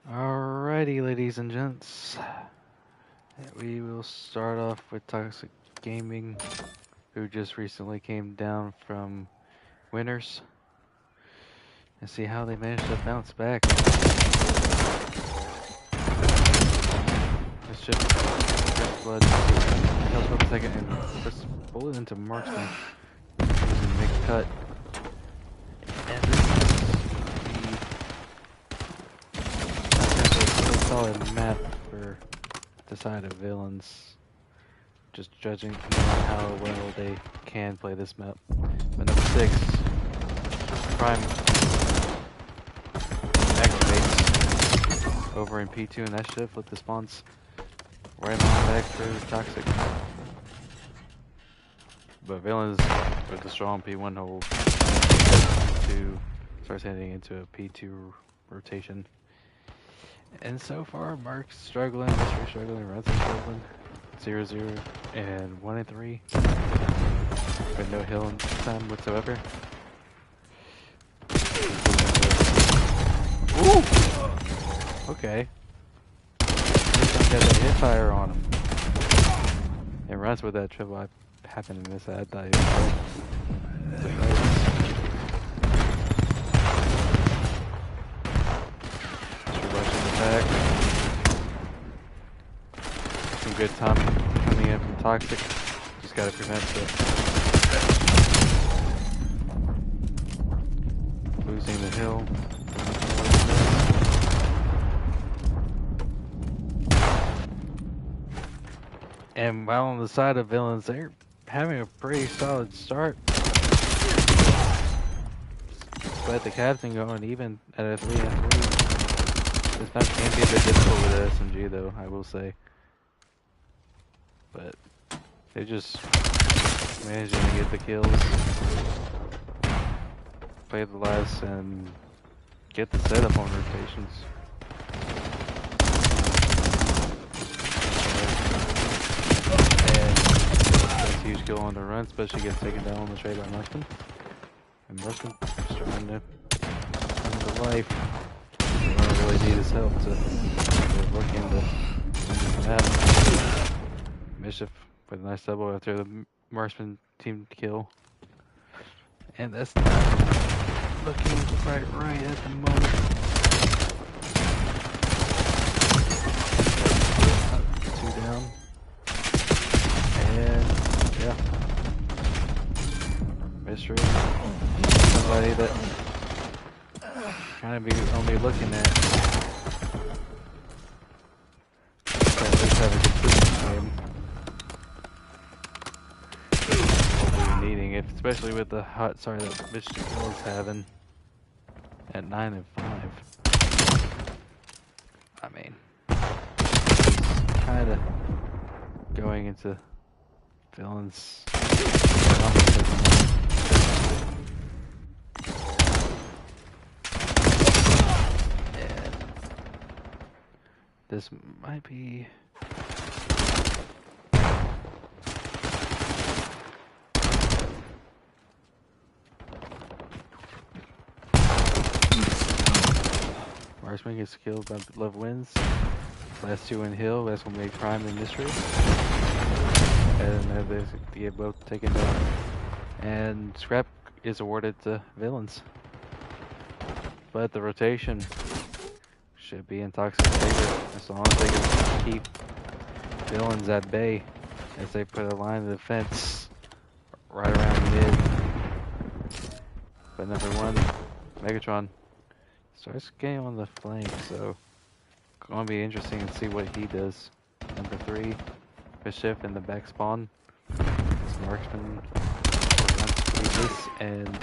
Alrighty, ladies and gents. We will start off with Toxic Gaming, who just recently came down from winners, and see how they managed to bounce back. Let's just first blood. Help up a second and let's pull it into marksman using mixed cut. And this is a solid map for the side of villains, just judging how well they can play this map. But number 6, Prime activates over in P2, and that should flip the spawns right on back for Toxic. But villains with the strong P1 hold to starts heading into a P2 rotation. And so far, Mark's struggling, Mystery struggling, Ransom struggling, 0-0 and 1-3, with no healing time whatsoever. Ooh! Okay. This one got a hit fire on him. And runs with that triple I happened in this. I thought he was rushing the back. Some good time coming in from Toxic. Just gotta prevent losing the hill. And while on the side of villains, they're having a pretty solid start. Despite the captain going even at a 3-3. This map can be a bit difficult with the SMG though, I will say. But they're just managing to get the kills, play the last, and get the setup on rotations. Huge kill on the run, especially gets taken down on the trade by Marksman. And Marksman is trying to come to life. They don't really need his help to look into what happen. Mischief with a nice double after the Marksman team kill. And that's not looking quite right at the moment. Two down. And yeah, Mystery, somebody that kind of be only looking at have a consistent game. We'll be needing it, especially with the hot start that Mystery is having at 9-5. I mean, kind of going into villains. And this might be Marksman gets killed by Love Wins. Last two in Hill, that's gonna make Prime and Mystery. And they get both taken down. And Scrap is awarded to villains. But the rotation should be in Toxic's favor as long as they can keep villains at bay as they put a line of defense right around mid. But number 1, Megatron, starts getting on the flank, so it's gonna be interesting to see what he does. Number 3, Mischief in the back spawn. This Marksman wants this, and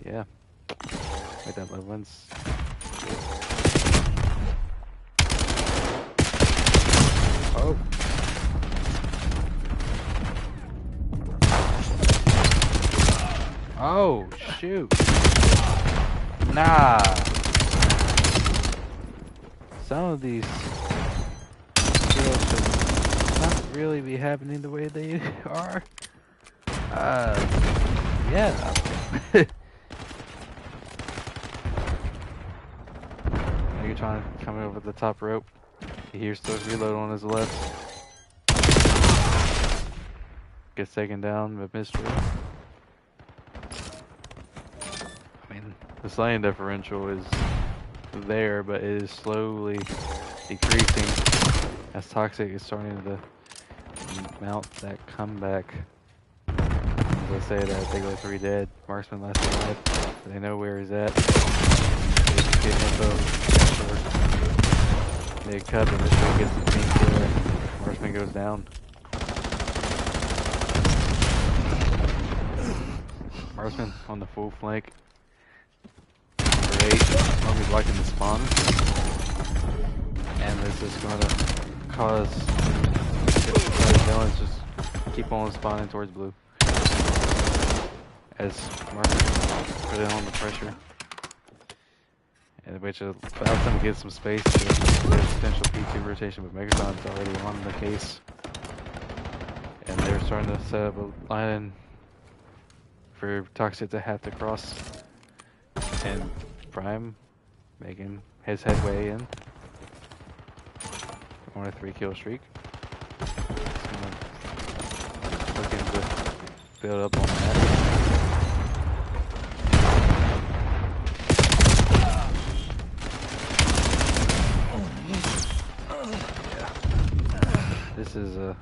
yeah, like that Love Wins. Oh. Oh, shoot. Nah. Some of these kills should not really be happening the way they are. Yeah. Megatron coming over the top rope. He hears the reload on his left. Gets taken down by Mystery. I mean, the sliding differential is there, but it is slowly decreasing as Toxic is starting to mount that comeback. As I say that, they go 3 dead. Marksman last alive. They know where he's at. They get info. They cut, and Mystery gets the team killer. Marksman goes down. Marksman on the full flank. Number 8, I'll be blocking the spawn. And this is going to cause the villains just keep on spawning towards blue. As Marksman put it on the pressure. And which allows them to get some space to their potential P2 rotation, but Megatron's already on the case. And they're starting to set up a line for Toxic to have to cross, and Prime making his headway in on a 3-kill streak. Looking to build up on that. Yeah. This is a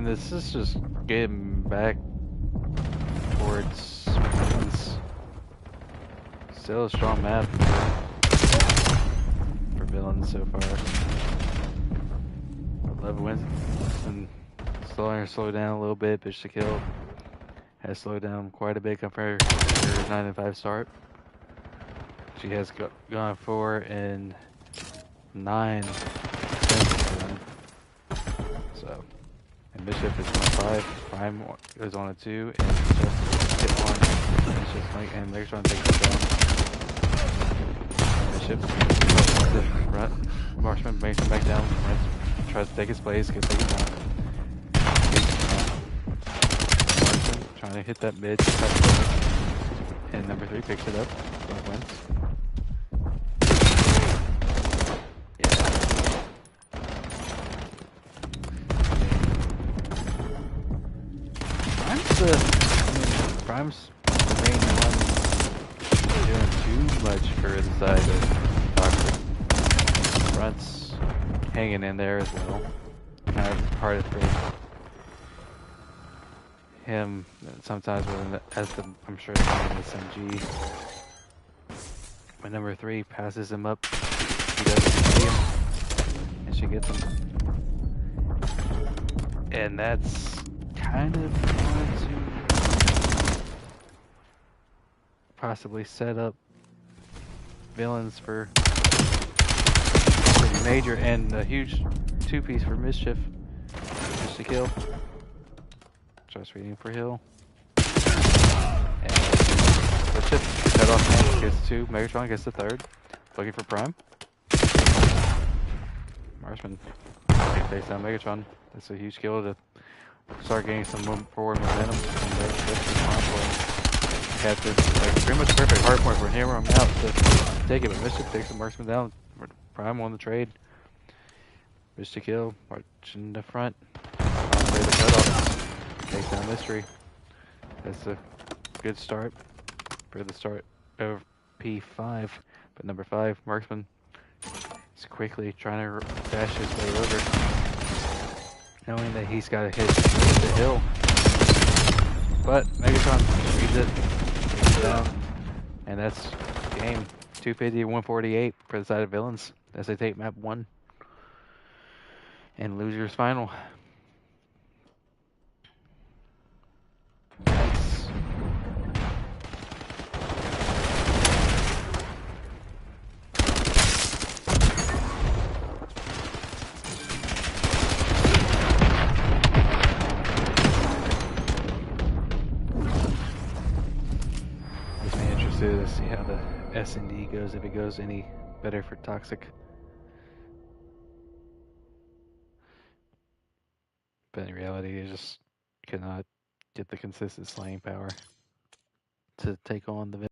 this is just getting back towards villains. Still a strong map for villains so far. 11 wins and slow down a little bit. Bitch to kill has slowed down quite a bit compared to her 9-5 start. She has gone 4-9 so. And Bishop is on 5, Prime goes on a 2, and just hit 1. It's just like, and Megatron takes it down. Bishop to the front. Marksman makes him back down. Tries to take his place, gets taken down. Marksman trying to hit that mid. And number 3 picks it up. Black wins. Prime's the main one doing too much for the side of Toxic. Front's hanging in there as well. Kind of hard for him sometimes I'm sure with an SMG. But number 3 passes him up. He doesn't see him. And she gets him. And that's kind of going to possibly set up villains for major and a huge 2-piece for Mischief. Just to kill. Just reading for Hill. And Mischief cut off hand, gets 2. Megatron gets the 3rd. Looking for Prime. Marksman takes down Megatron. That's a huge kill to start getting some forward momentum. Had this like pretty much perfect hard point for him. I'm out to take it, but Mischief takes the Marksman down. Prime on the trade. Miss to kill, march in the front. Play the cutoff. Takes down Mystery. That's a good start for the start of P5. But number 5, Marksman, is quickly trying to dash his way over, knowing that he's got to hit the hill. But Megatron reads it. Down. And that's game 250-148 for the side of villains as they take map 1 and losers final. Nice. To see how the S&D goes, if it goes any better for Toxic. but in reality, they just cannot get the consistent slaying power to take on the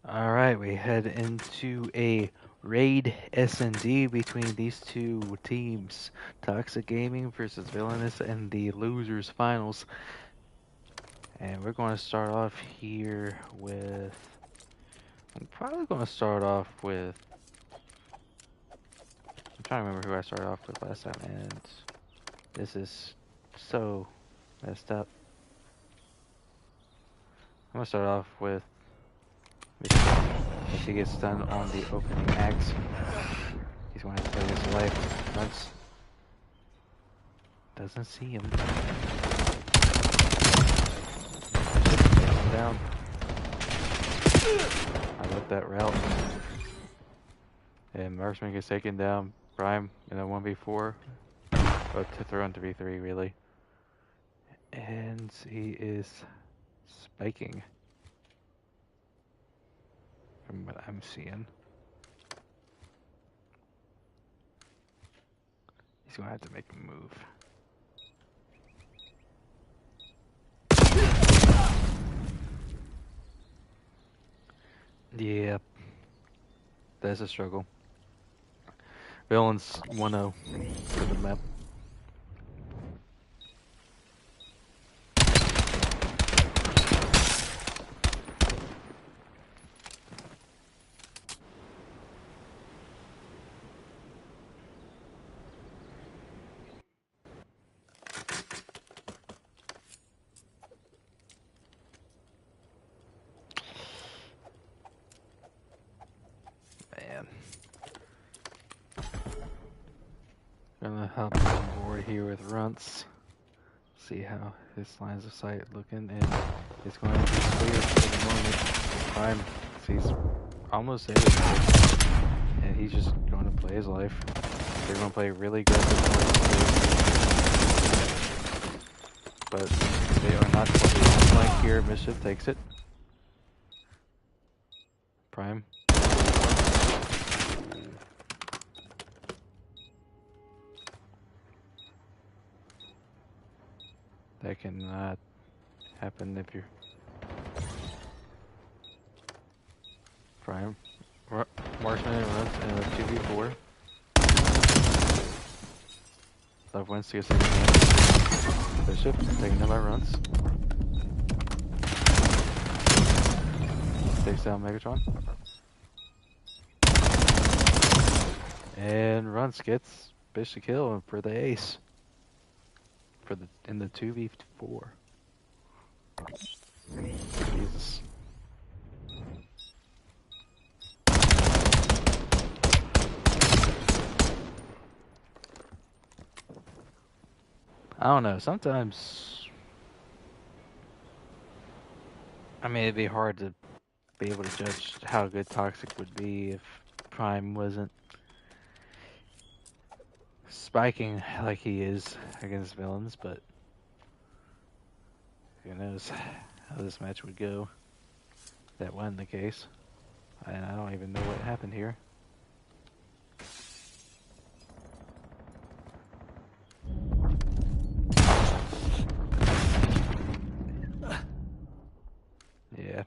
Alright, we head into a raid S&D between these two teams. Toxic Gaming versus Villainous and the losers finals. And we're going to start off here with... I'm probably going to start off with... I'm trying to remember who I started off with last time, and this is so messed up. I'm going to start off with... If he gets done on the opening axe, he's going to play his life. Once doesn't see him. Down. I love that route. And Marksman gets taken down. Prime in a 1v4. But to throw into v3 really. And he is spiking. From what I'm seeing. He's gonna have to make a move. Yeah. That's a struggle. Villains 1-0 for the map. Man. Gonna hop on board here with Runts. See how his lines of sight looking, and it's going to be clear for the moment. Prime sees almost everything, and he's just going to play his life. They're going to play really aggressive, but they are not going to flank here. Mischief takes it. Prime. That cannot happen if you're Prime. Marksman runs in a 2v4. Love wins to get second game. Bishop taking them by runs. Takes down Megatron. And Runs gets Bishop kill for the ace. For the in the 2v4. Jesus. I don't know, sometimes I mean it'd be hard to be able to judge how good Toxic would be if Prime wasn't spiking like he is against villains, but who knows how this match would go. That wasn't the case. And I don't even know what happened here. Yeah.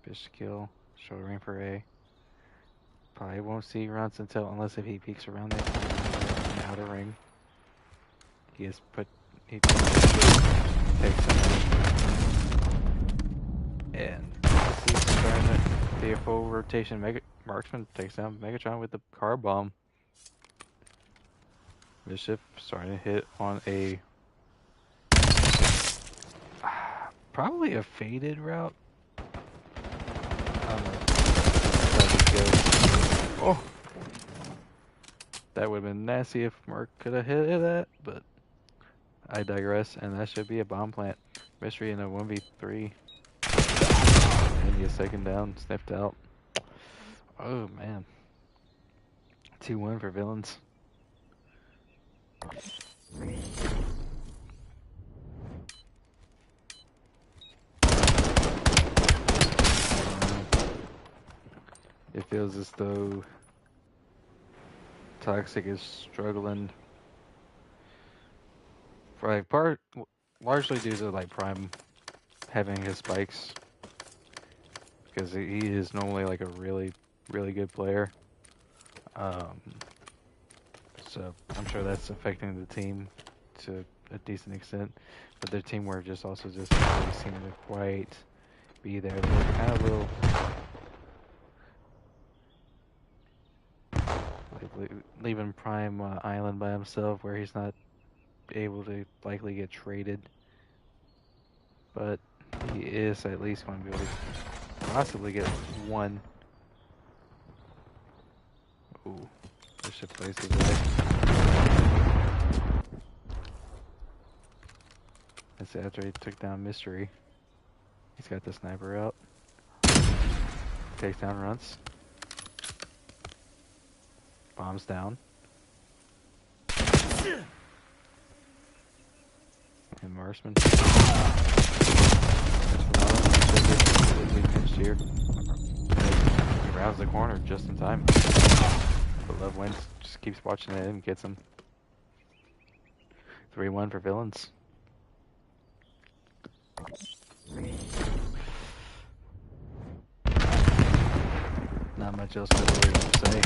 Fish kill. Short ring for A. Probably won't see Runs unless if he peeks around that corner in the outer ring. He takes him. And this is starting to be a full rotation. Marksman takes down Megatron with the car bomb. Bishop starting to hit on a probably a faded route. I don't know. Oh, that would have been nasty if Mark could have hit that, but I digress. And that should be a bomb plant. Mystery in a 1v3. And he gets taken down, sniffed out. Oh man. 2-1 for villains. It feels as though Toxic is struggling. For like largely due to like Prime having his spikes because he is normally like a really, really good player. Um, so I'm sure that's affecting the team to a decent extent, but their teamwork just also just doesn't really seem to quite be there. They're kind of a little like leaving Prime Island by himself, where he's not able to likely get traded, but he is at least going to be able to possibly get one. Ooh, Bishop plays his way. That's after he took down Mystery. He's got the sniper out. Takes down Runts. Bombs down. And Marksman. Here. He rounds the corner just in time. But Love wins. Just keeps watching it and gets him. 3-1 for Villains. Not much else to really say.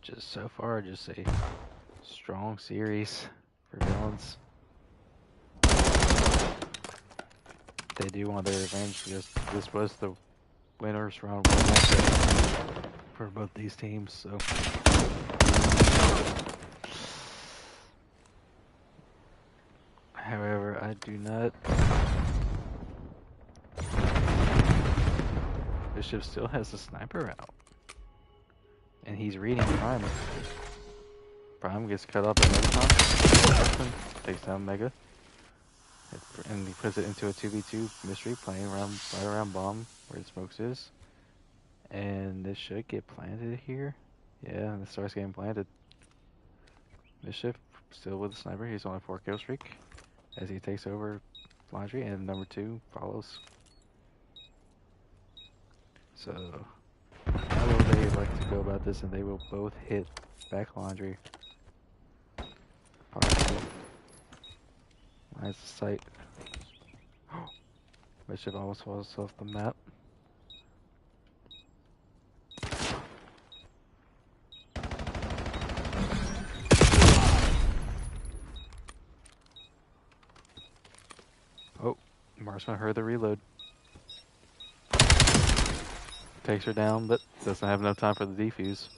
Just so far, just a strong series for Villains. They do want their revenge because this was the winners round one matchup for both these teams, so. However, I do not. Bishop still has the sniper out. And he's reading Prime. Prime gets cut off another time. Takes down Mega. And he puts it into a 2v2 Mystery, playing around right around bomb where the smokes is. And this should get planted here. Yeah, and it starts getting planted. Mischief still with the sniper. He's on a 4 kill streak as he takes over Laundry, and number 2 follows. So how will they like to go about this? And they will both hit back Laundry. Possible. Nice sight. Mischief almost falls off the map. Oh, Marksman heard the reload. Takes her down, but doesn't have enough time for the defuse.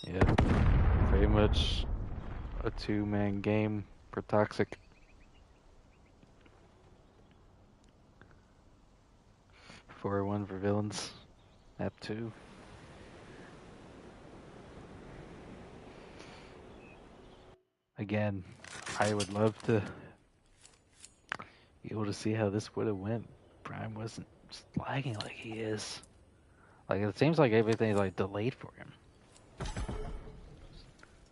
Yeah, pretty much a 2-man game for Toxic. For 4-1 for Villains. Map 2. Again, I would love to be able to see how this would have went. Prime wasn't lagging like he is. Like, it seems like everything's like delayed for him.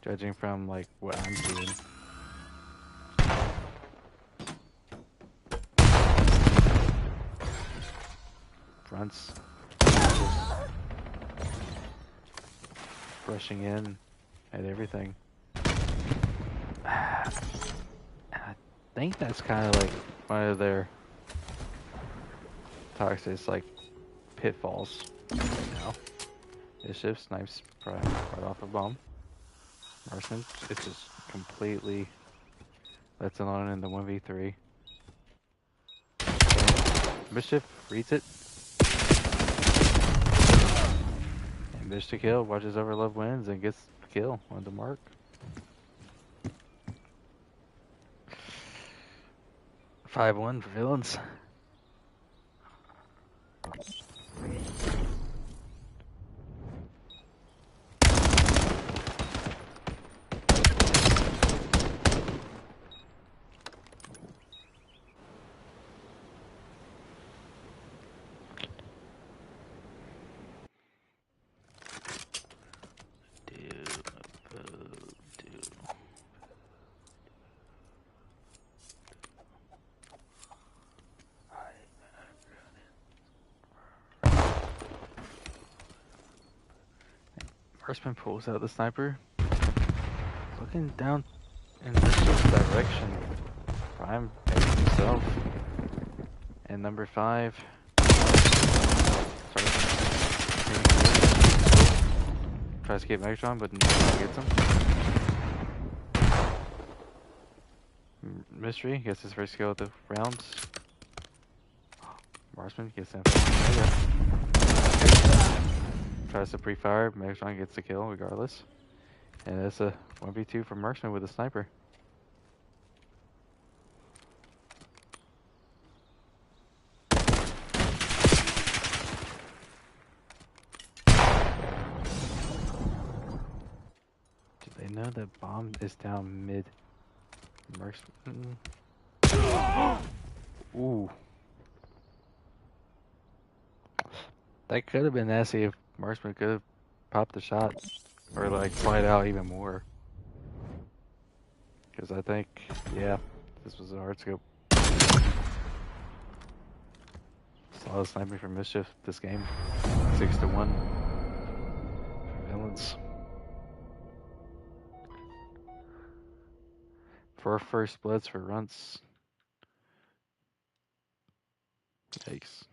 Judging from like what I'm seeing. Fronts just rushing in at everything. I think that's kind of like one of their Toxic's like pitfalls right now. Bishop snipes Prime right off a bomb. Marksman, it's just completely lets it on in the 1v3. Mischief reads it. And Bish to kill, watches over Love wins and gets the kill on the mark. (5-1) for Villains. Marksman pulls out the sniper. Looking down in this direction. Prime takes himself. And number 5. Tries to get Megatron, but no one gets him. Mystery gets his first kill of the rounds. Marksman gets him. Tries to pre-fire. Megatron gets the kill regardless. And it's a 1v2 for Marksman with a sniper. Do they know that bomb is down mid? Marksman. Ooh. That could have been nasty if Marksman could have popped the shot. Or like slide out even more. Because I think, yeah, this was a hard scope. Solid sniping for Mischief this game. 6-1. Villains. For first bloods for runts. Yikes.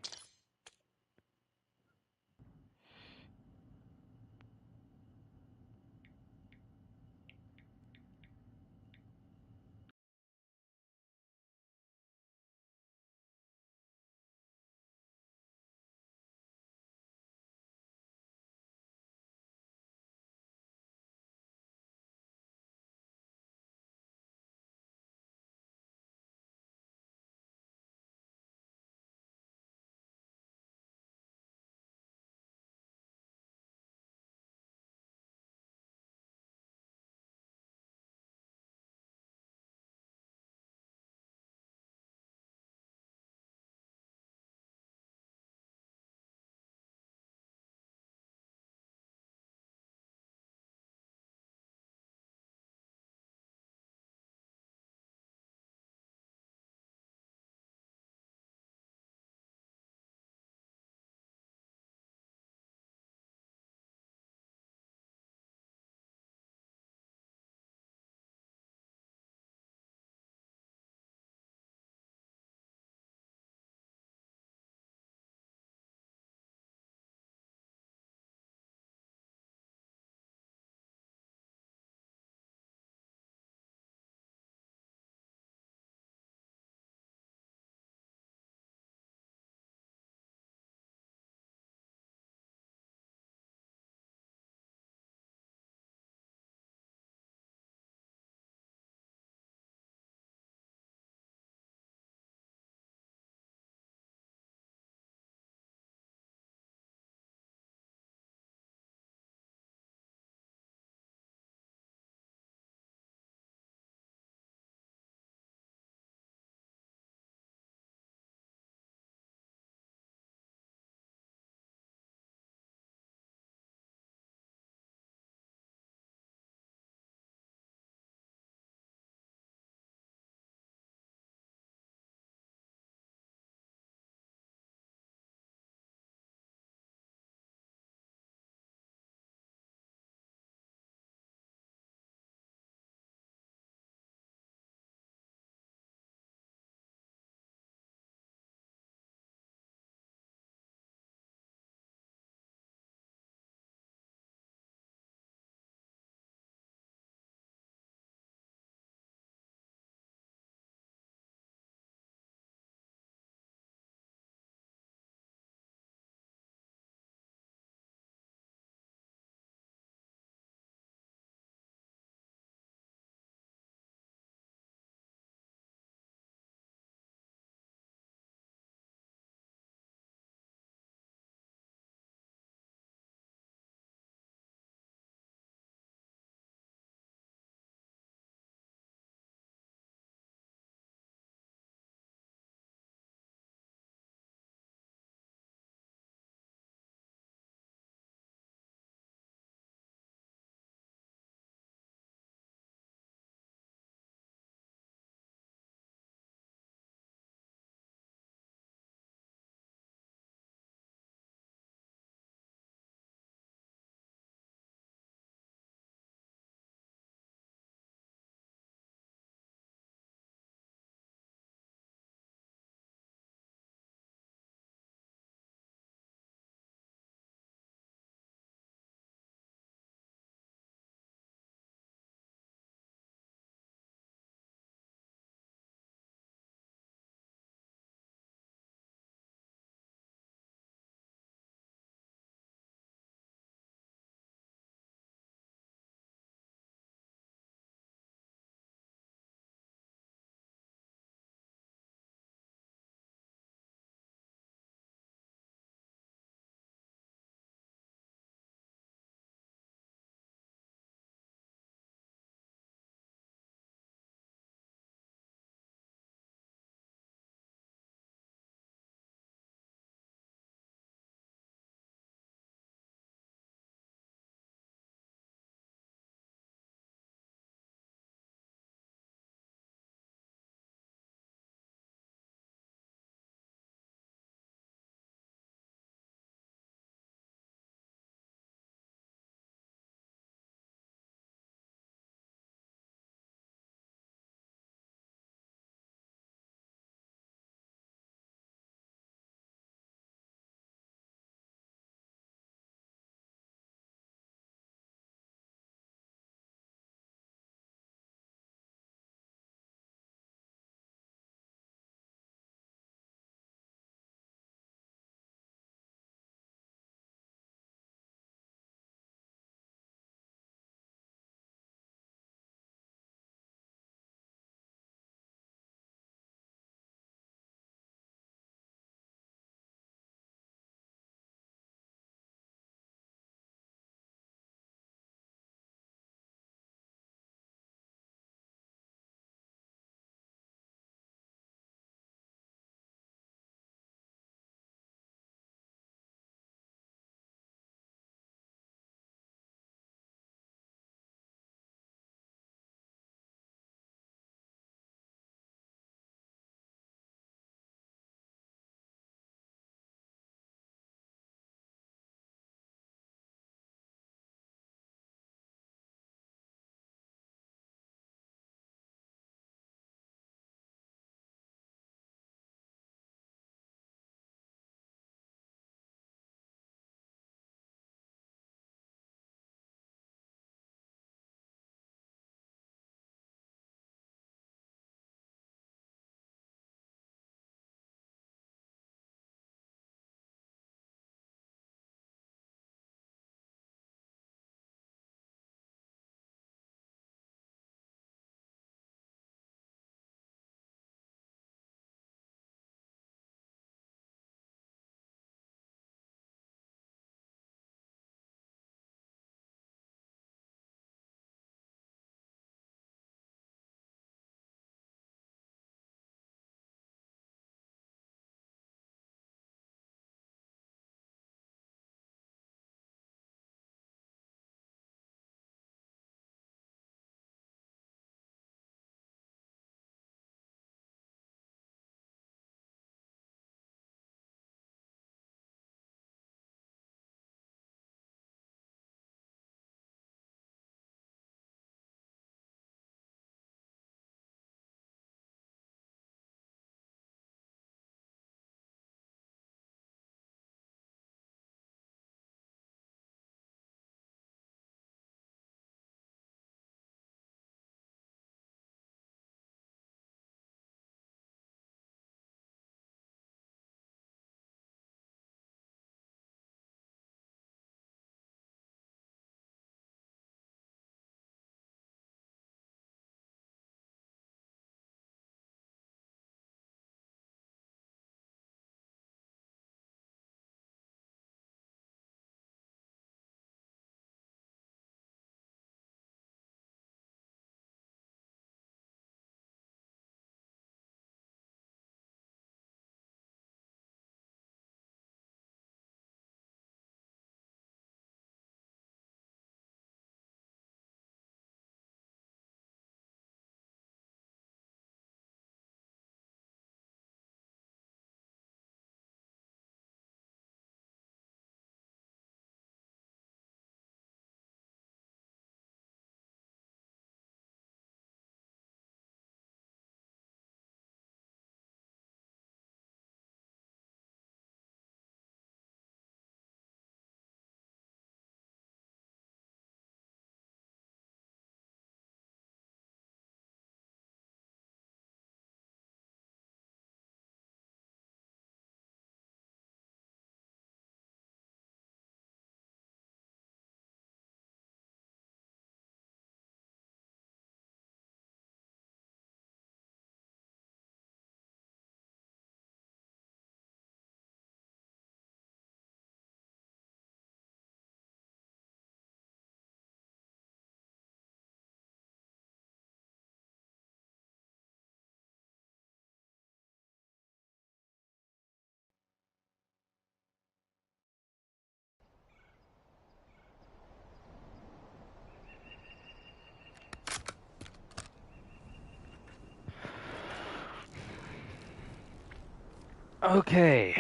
Okay.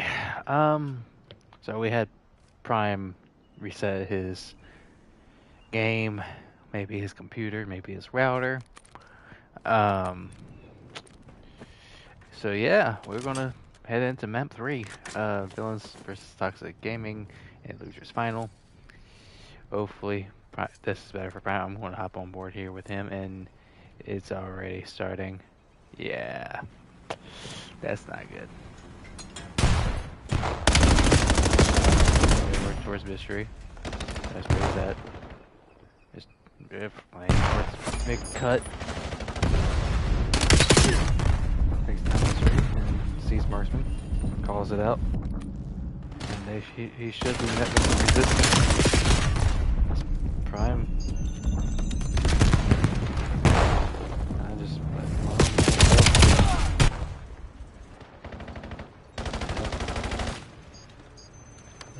So we had Prime reset his game, maybe his computer, maybe his router. Um, so yeah, we're gonna head into map 3, Villains versus Toxic Gaming and Losers Final. Hopefully, this is better for Prime. I'm gonna hop on board here with him, and it's already starting. Yeah, that's not good. Okay, work towards mystery. That's where he's at. Just playing towards big cut. Takes down mystery and sees marksman. Calls it out. And he should be met with some resistance. That's Prime. I just let him on.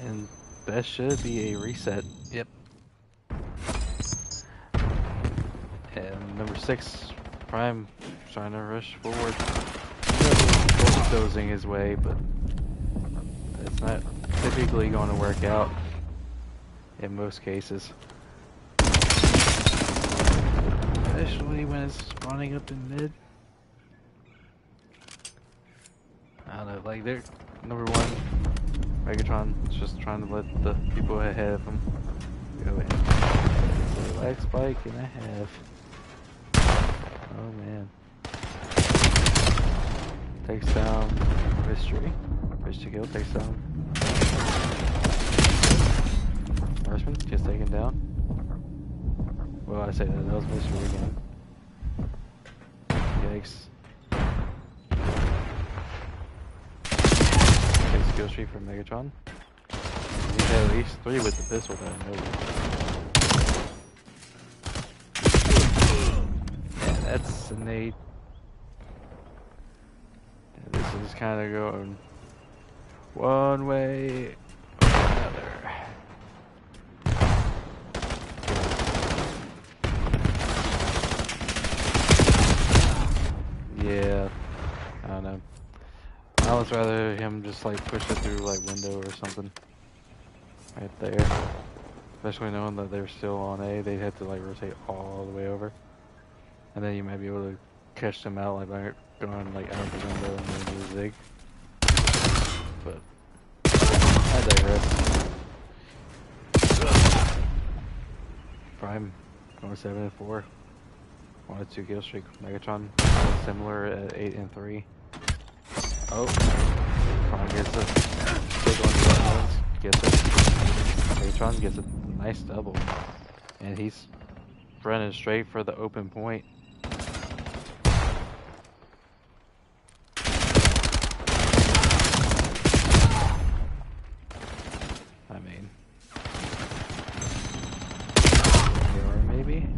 And that should be a reset. Yep. And number 6, Prime, trying to rush forward. Bulldozing his way, but that's not typically going to work out in most cases. Especially when it's spawning up in mid. I don't know, like they're number 1. Megatron is just trying to let the people ahead of him go in. So lag spike and a half. Oh man. Takes down Mystery. Fish to kill, takes down Marksman, just taken down. Well, I say that was Mystery again. Yikes. Takes kill streak from Megatron. He's had at least 3 with the pistol that I know. Yeah, that's an 8. This is kind of going one way or another. Yeah, I don't know. I almost rather him just like push it through like window or something. Right there. Especially knowing that they're still on A, they'd have to like rotate all the way over. And then you might be able to catch them out like by going like out the window and then do a zig. But I digress. Prime going 7-4. 1-2 kill streak. Megatron similar at 8-3. Oh, Prime gets a big one. Gets it. Megatron gets a nice double, and he's running straight for the open point. I mean, or maybe.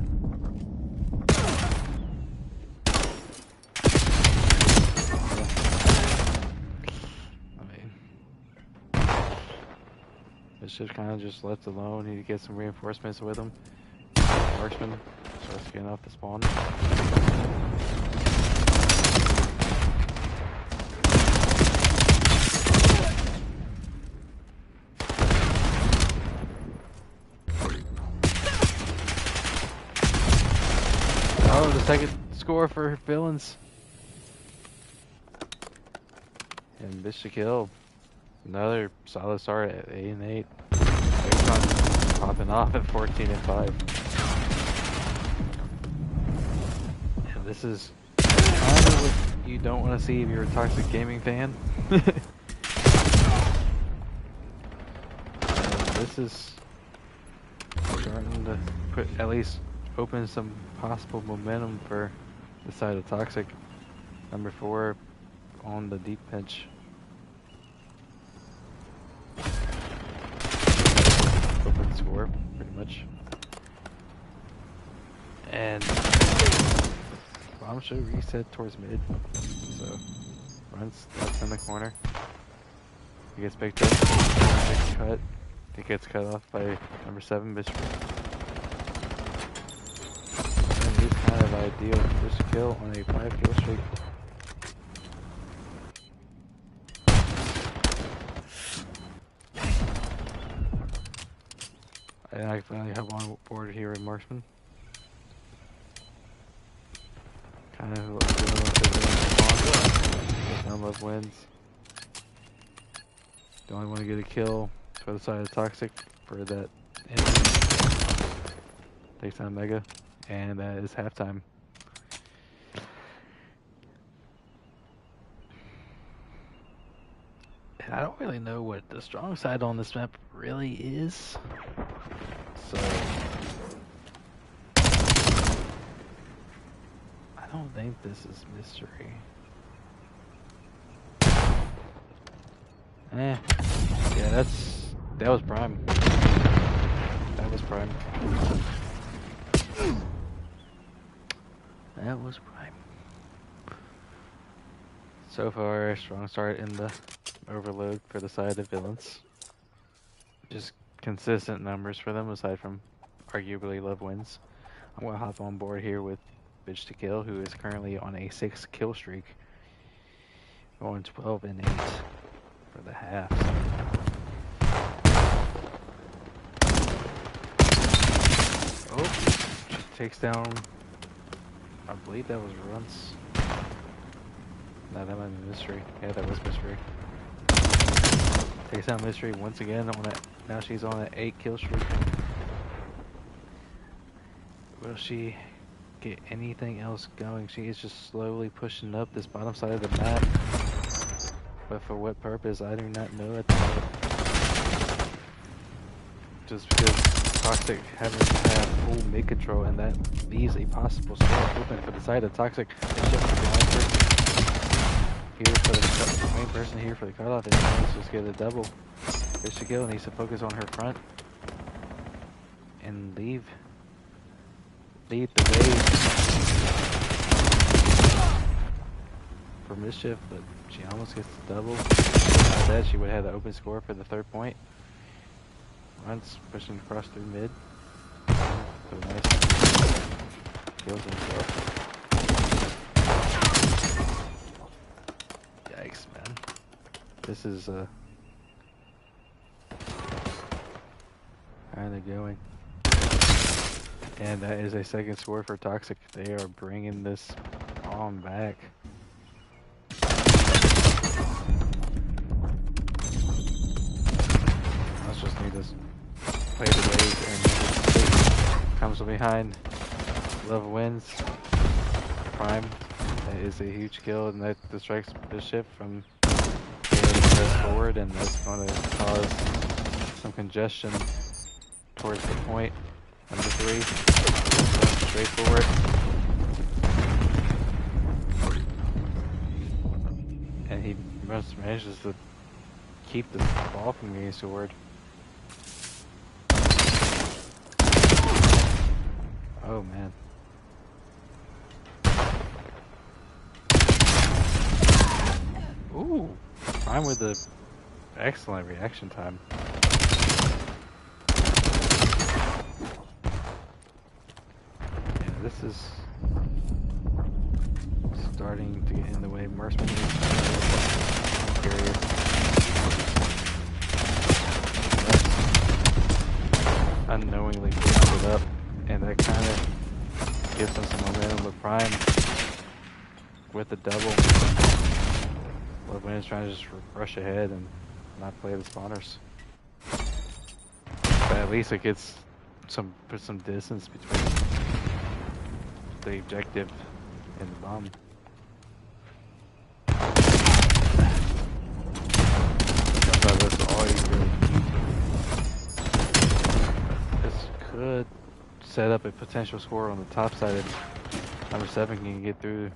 It's just kind of just left alone. Need to get some reinforcements with him. Marksman starts getting off the spawn. Oh, the second score for Villains. And bitch to kill. Another solid start at 8-8. Megatron popping off at 14-5. And this is kind of what you don't want to see if you're a Toxic Gaming fan. This is starting to put at least open some possible momentum for the side of Toxic. Number 4 on the deep bench. Open score, pretty much. And Bomb should reset towards mid. So runs left in the corner. He gets picked up. Gets cut. He gets cut off by number 7 Bishop. And he's kind of ideal. First kill on a 5 kill streak. Strike finally have on board here in Marksman. Kind of what we're doing with the Down Love wins. The only one to get a kill for the side of Toxic for that enemy. Takes down Mega, and that is halftime. And I don't really know what the strong side on this map really is. So I don't think this is mystery. Yeah, that was prime. That was prime. That was prime. So far, strong start in the overload for the side of villains. Just consistent numbers for them, aside from arguably love wins. I'm gonna hop on board here with Bitch to Kill, who is currently on a 6 kill streak, going 12 and 8 for the half. Oh, takes down. I believe that was Runts. No, that might be Mystery. Yeah, that was Mystery. Takes down Mystery once again on that. Now she's on an 8 kill streak. Will she get anything else going? She is just slowly pushing up this bottom side of the map. But for what purpose, I do not know at the moment. Just because Toxic having to have full mid control, and that leaves a possible score open for the side of Toxic. It's just the main person here for the cutoff, and let's just get a double. Bitch to Kill needs to focus on her front and lead the way for Mischief, but she almost gets the double. Without that, she would have the open score for the 3rd point. Runs pushing across through mid. So nice. Kills himself. Yikes, man. This is kind of going. And that is a 2nd score for Toxic. They are bringing this on back. Let's just need this play the waves, and comes from behind. Love wins. Prime. That is a huge kill, and that distracts Bishop from getting pressed forward, and that's going to cause some congestion towards the point. Number 3, straight forward. And he manages to keep the ball from getting scored. Oh man. Ooh, Prime with the excellent reaction time. This is starting to get in the way. Marksman is curious. Unknowingly picks it up, and that kind of gives them some momentum with Prime with the double. Lovewind is trying to just rush ahead and not play the spawners. But at least it gets put some distance between the objective and the bomb. That's all you really need. This could set up a potential score on the top side if number 7 can get through,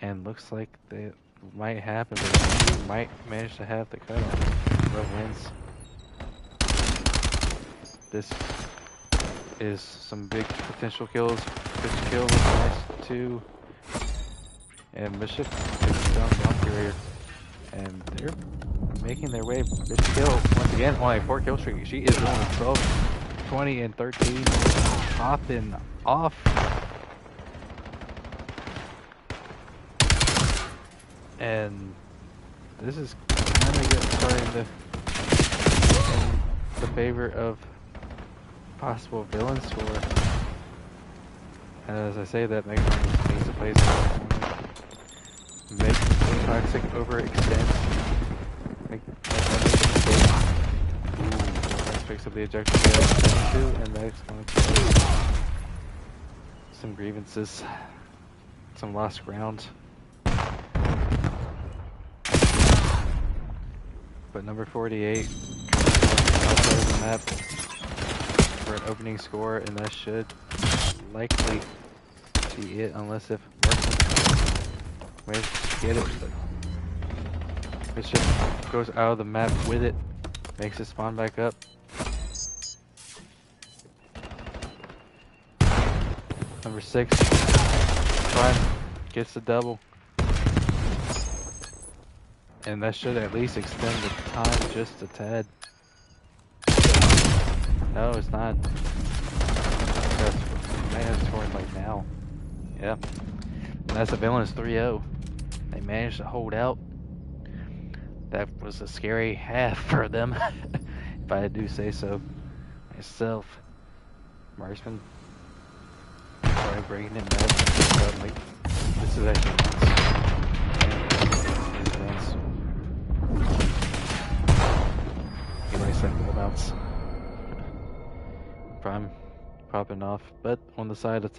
and looks like that might happen, but he might manage to have the cutoff. Love wins. This is some big potential kills. Bitch kill, nice 2. And Mischief takes down Bomb Carrier. And they're making their way. Bitch kill once again on a 4 kill streak. She is going 12, 20, and 13. Popping off. And this is kind of starting to in the favor of possible villain score. And as I say that, Megatron needs to play some make toxic overextend. Make that picks up the ejector too, and that's going to cause some grievances, some lost ground. But number 48 outside of the map for an opening score, and that should likely be it, unless if Marksman get it. But it just goes out of the map with it, makes it spawn back up. Number 6, Prime gets the double. And that should at least extend the time just a tad. No, it's not. Might have scored like now. Yeah. And that's a villainous 3-0. They managed to hold out. That was a scary half for them, if I do say so myself. Marksman started breaking it back. But like, this is actually nuts. He likes that little bounce. Prime popping off, but on the side of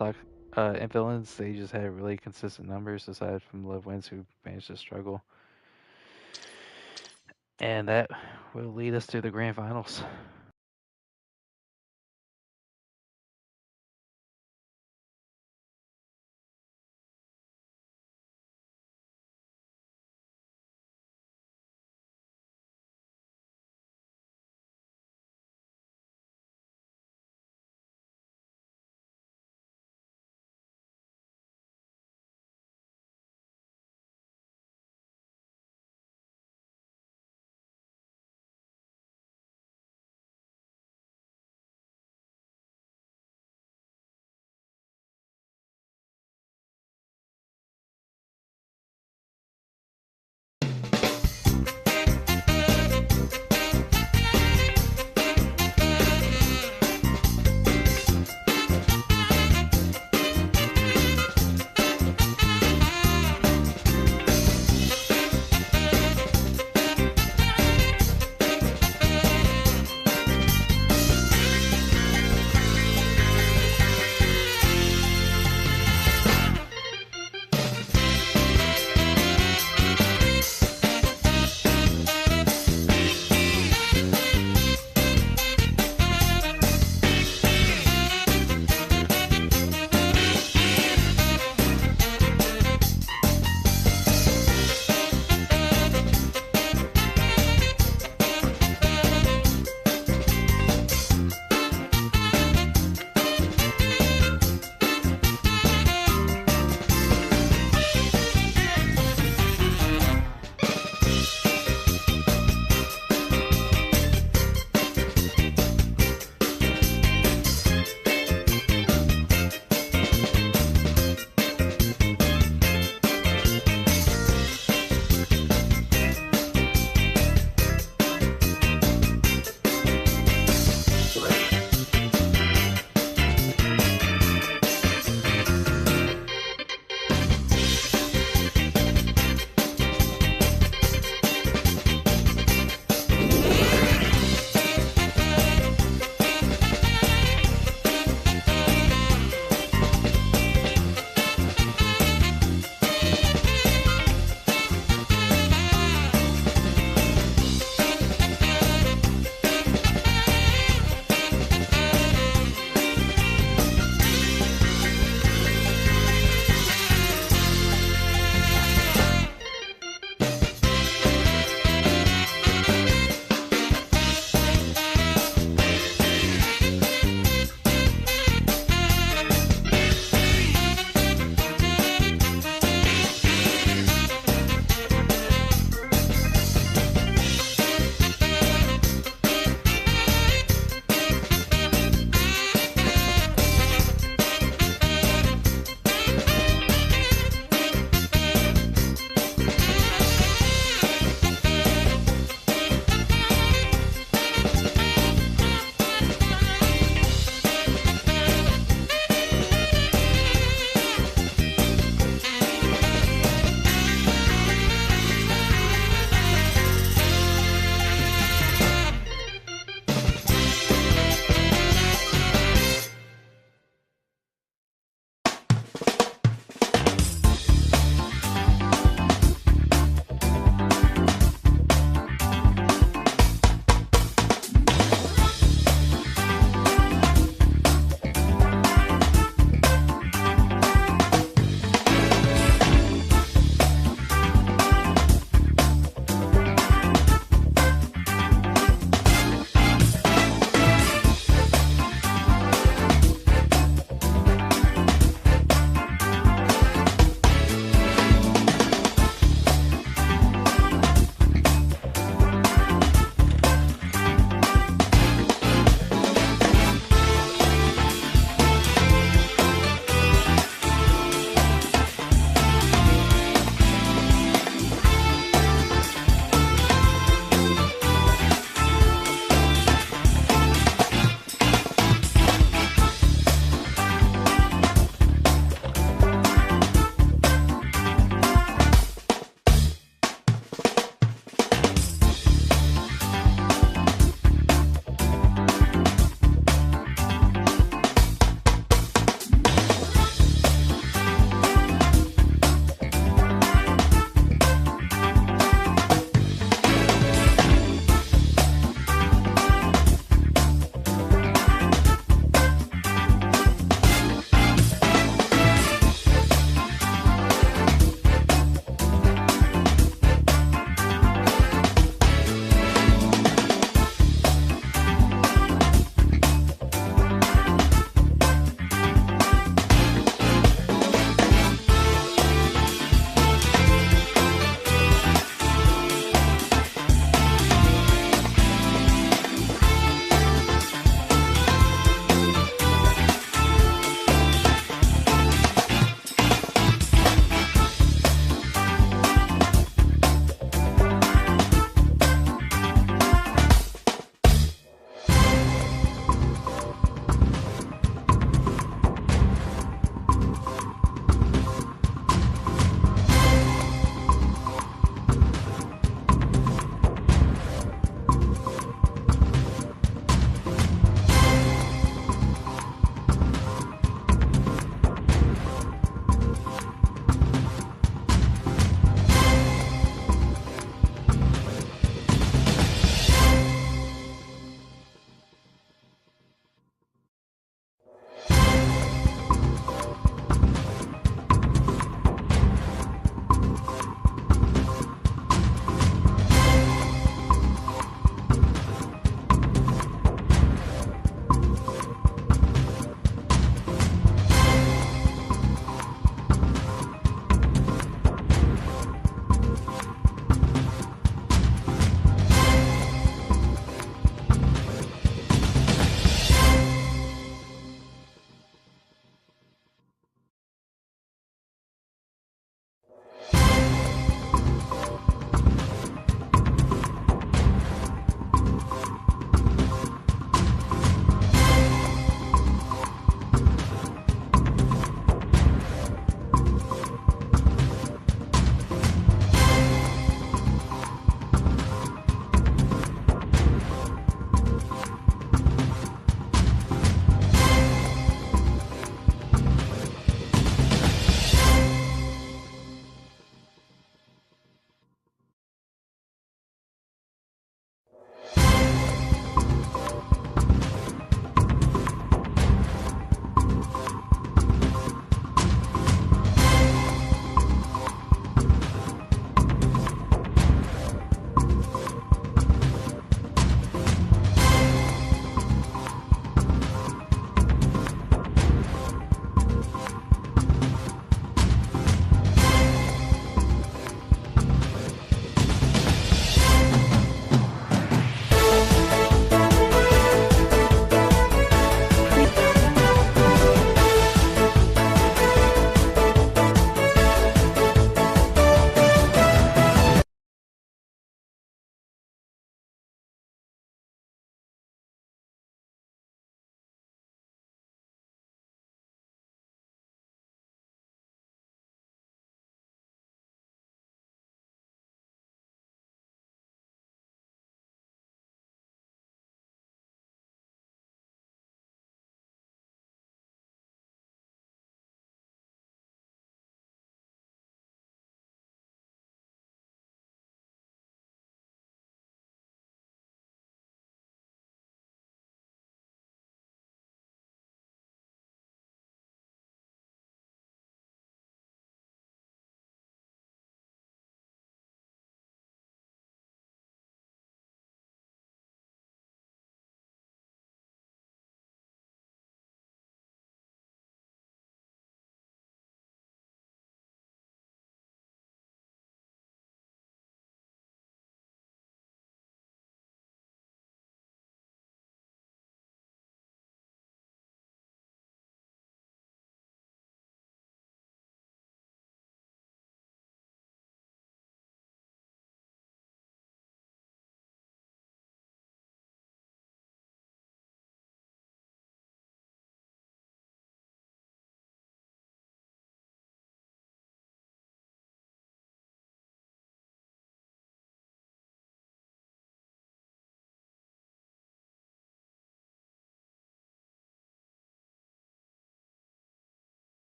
villains, they just had really consistent numbers aside from Love Wins, who managed to struggle. And that will lead us to the grand finals.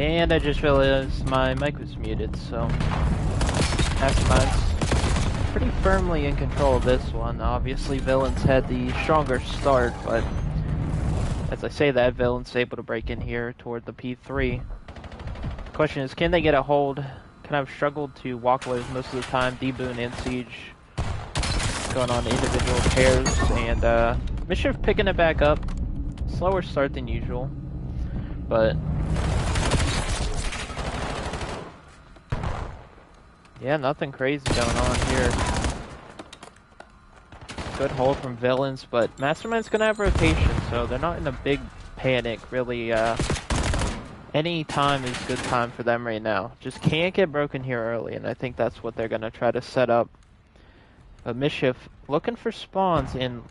And I just realized my mic was muted, so Mastermind's pretty firmly in control of this one. Obviously, Villains had the stronger start, but as I say that, Villains able to break in here toward the P3. The question is, can they get a hold? Kind of struggled to walk away most of the time. D-Boon and Siege going on individual pairs, and Mischief picking it back up. Slower start than usual, but yeah, nothing crazy going on here. Good hold from Villains, but Mastermind's gonna have rotation, so they're not in a big panic, really. Any time is good time for them right now. Just can't get broken here early, and I think that's what they're gonna try to set up. But Mischief looking for spawns, and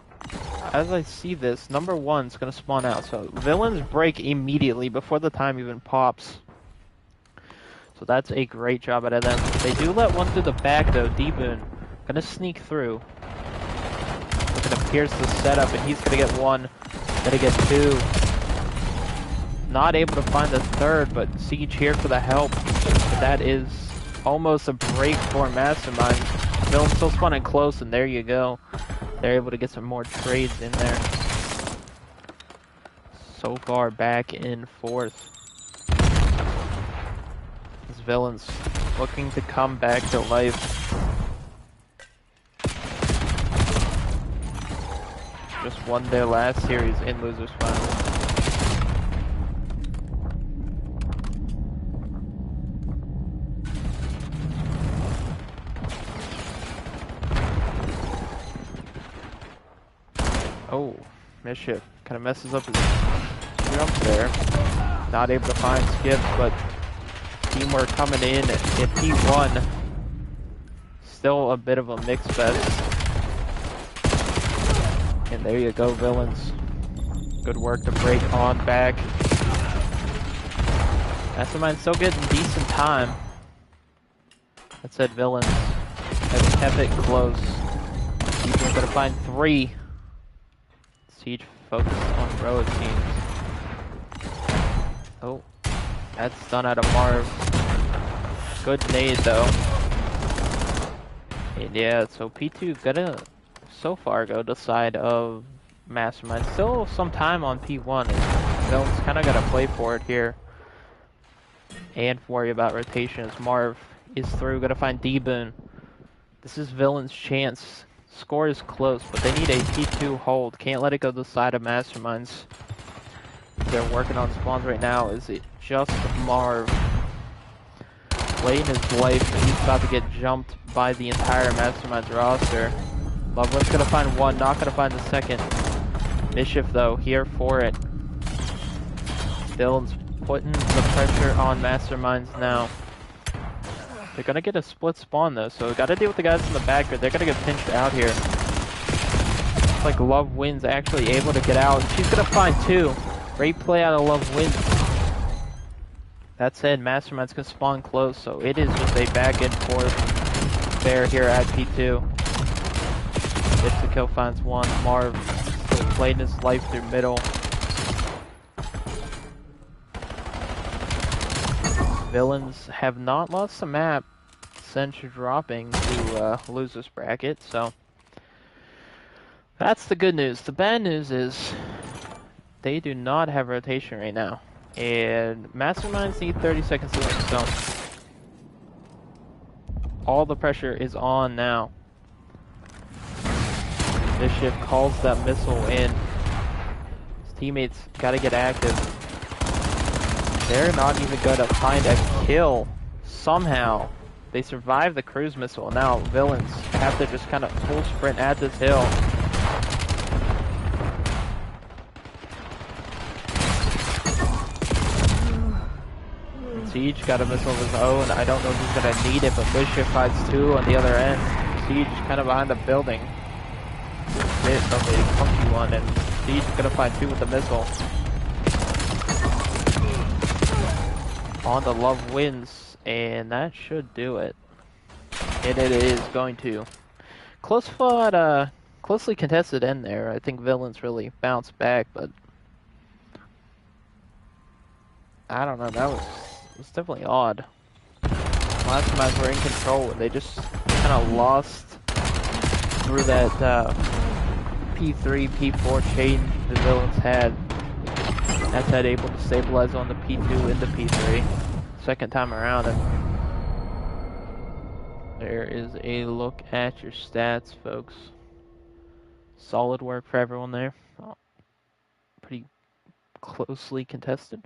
as I see this, number 1's gonna spawn out. So Villains break immediately before the time even pops. So that's a great job out of them. They do let one through the back though. D-Boon gonna sneak through. Looking to pierce the setup, and he's gonna get one. Gonna get two. Not able to find the third, but Siege here for the help. That is almost a break for Mastermind. Villain still spawning close, and there you go. They're able to get some more trades in there. So far back in fourth. This Villain's looking to come back to life. Just won their last series in losers final. Oh, Mischief kind of messes up his jump there. Not able to find skips, but teamwork coming in at P1. Still a bit of a mix fest. And there you go, Villains. Good work to break on back. Mastermind still getting decent time. That said, Villains have kept it close. People are gonna find 3. Siege focused on heroic teams. Oh, that's done out of Marv. Good nade though. And yeah, so P2 gonna so far go to the side of Mastermind. Still some time on P1, and Villains kind of gotta play for it here and worry about rotation as Marv is through. Gonna find D-Boon. This is Villains' chance. Score is close, but they need a P2 hold. Can't let it go to the side of Masterminds. They're working on spawns right now. Is it just Marv playing his life, and he's about to get jumped by the entire Masterminds roster. Loveland's gonna find one, not gonna find the second. Mischief though, here for it. Dylan's putting the pressure on Masterminds now. They're gonna get a split spawn though, so gotta deal with the guys in the back, or they're gonna get pinched out here. Looks like Love Wins actually able to get out. She's gonna find 2. Great play out of Love Wins. That said, Mastermind's gonna spawn close, so it is just a back and forth bear here at P2. Gets the kill, finds 1. Marv still playing his life through middle. Villains have not lost the map since dropping to losers bracket, so that's the good news. The bad news is they do not have rotation right now, and Masterminds need 30 seconds to win, so all the pressure is on now. Mischief calls that missile in. His teammates gotta get active. They're not even gonna find a kill. Somehow, they survive the cruise missile. Now, Villains have to just kind of full sprint at this hill. And Siege got a missile of his own. I don't know if he's gonna need it, but Mischief finds 2 on the other end. Siege kind of behind the building. Bit of a funky one, and Siege is gonna find 2 with the missile. On the Love Wins, and that should do it. And it is going to. Close fought, closely contested end there. I think Villains really bounced back, but I don't know, that was It's definitely odd. Last match were in control, and they just kind of lost through that P3, P4 chain the villains had. That's had able to stabilize on the P2 into P3. Second time around, and there is a look at your stats, folks. Solid work for everyone there. Oh, pretty closely contested.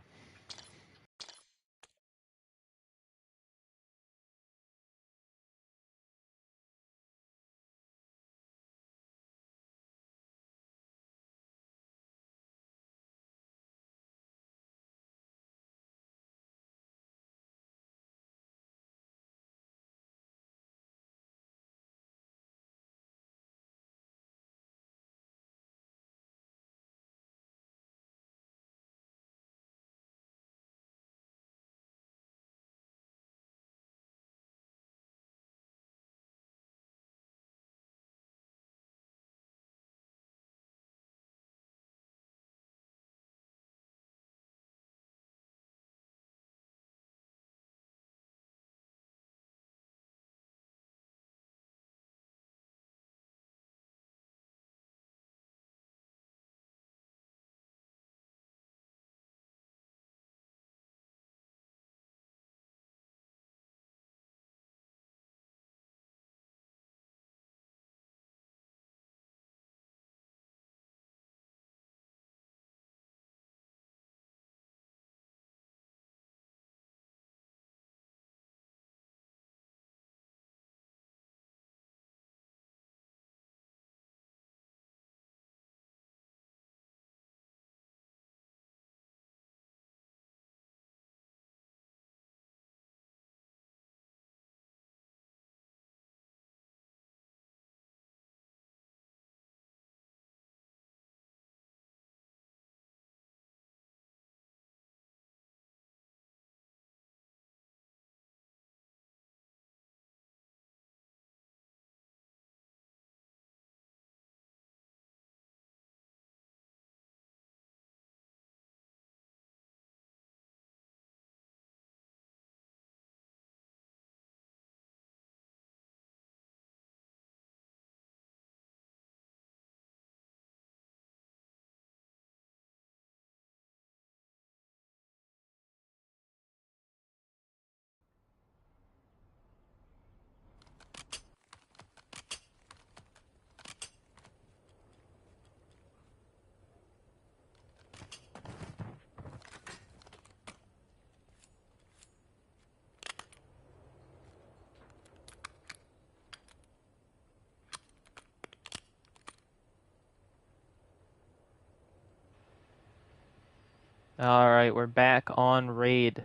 Alright, we're back on Raid.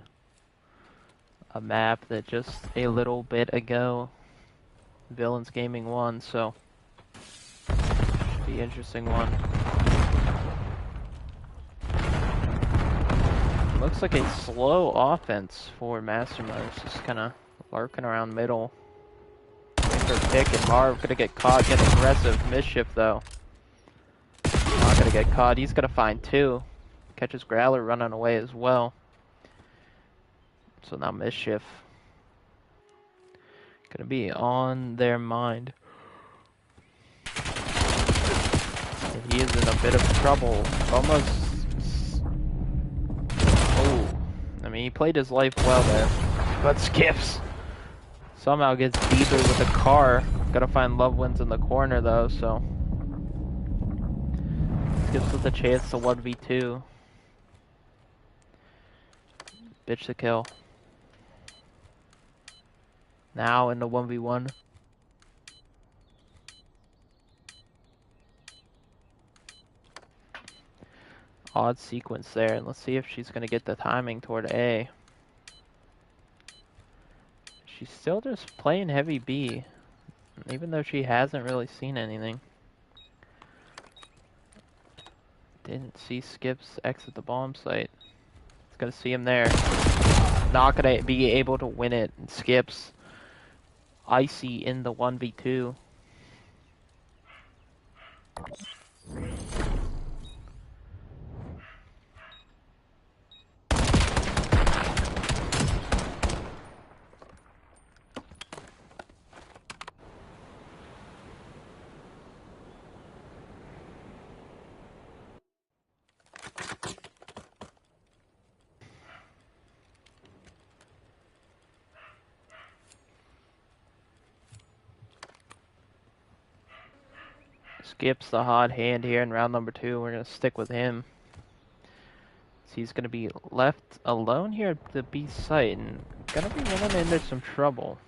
A map that just a little bit ago Villains Gaming won, so should be an interesting one. Looks like a slow offense for Mastermind, just kinda lurking around middle. Winter pick and Marv gonna get caught getting aggressive. Mischief though. Not gonna get caught, he's gonna find two. Catches Growler running away as well. So now Mischief gonna be on their mind. And he is in a bit of trouble. Almost. Oh. I mean, he played his life well there. But skips. Somehow gets deeper with a car. Gotta find Love Wins in the corner though, so. Skips with a chance to 1v2. Bitch the kill. Now in the 1v1. Odd sequence there, and let's see if she's gonna get the timing toward A. She's still just playing heavy B, even though she hasn't really seen anything. Didn't see Skips exit the bomb site. It's gonna see him there. Not gonna be able to win it. And Skips icy in the 1v2. Skips the hot hand here in round number 2. We're going to stick with him. So he's going to be left alone here at the B site and going to be running into some trouble.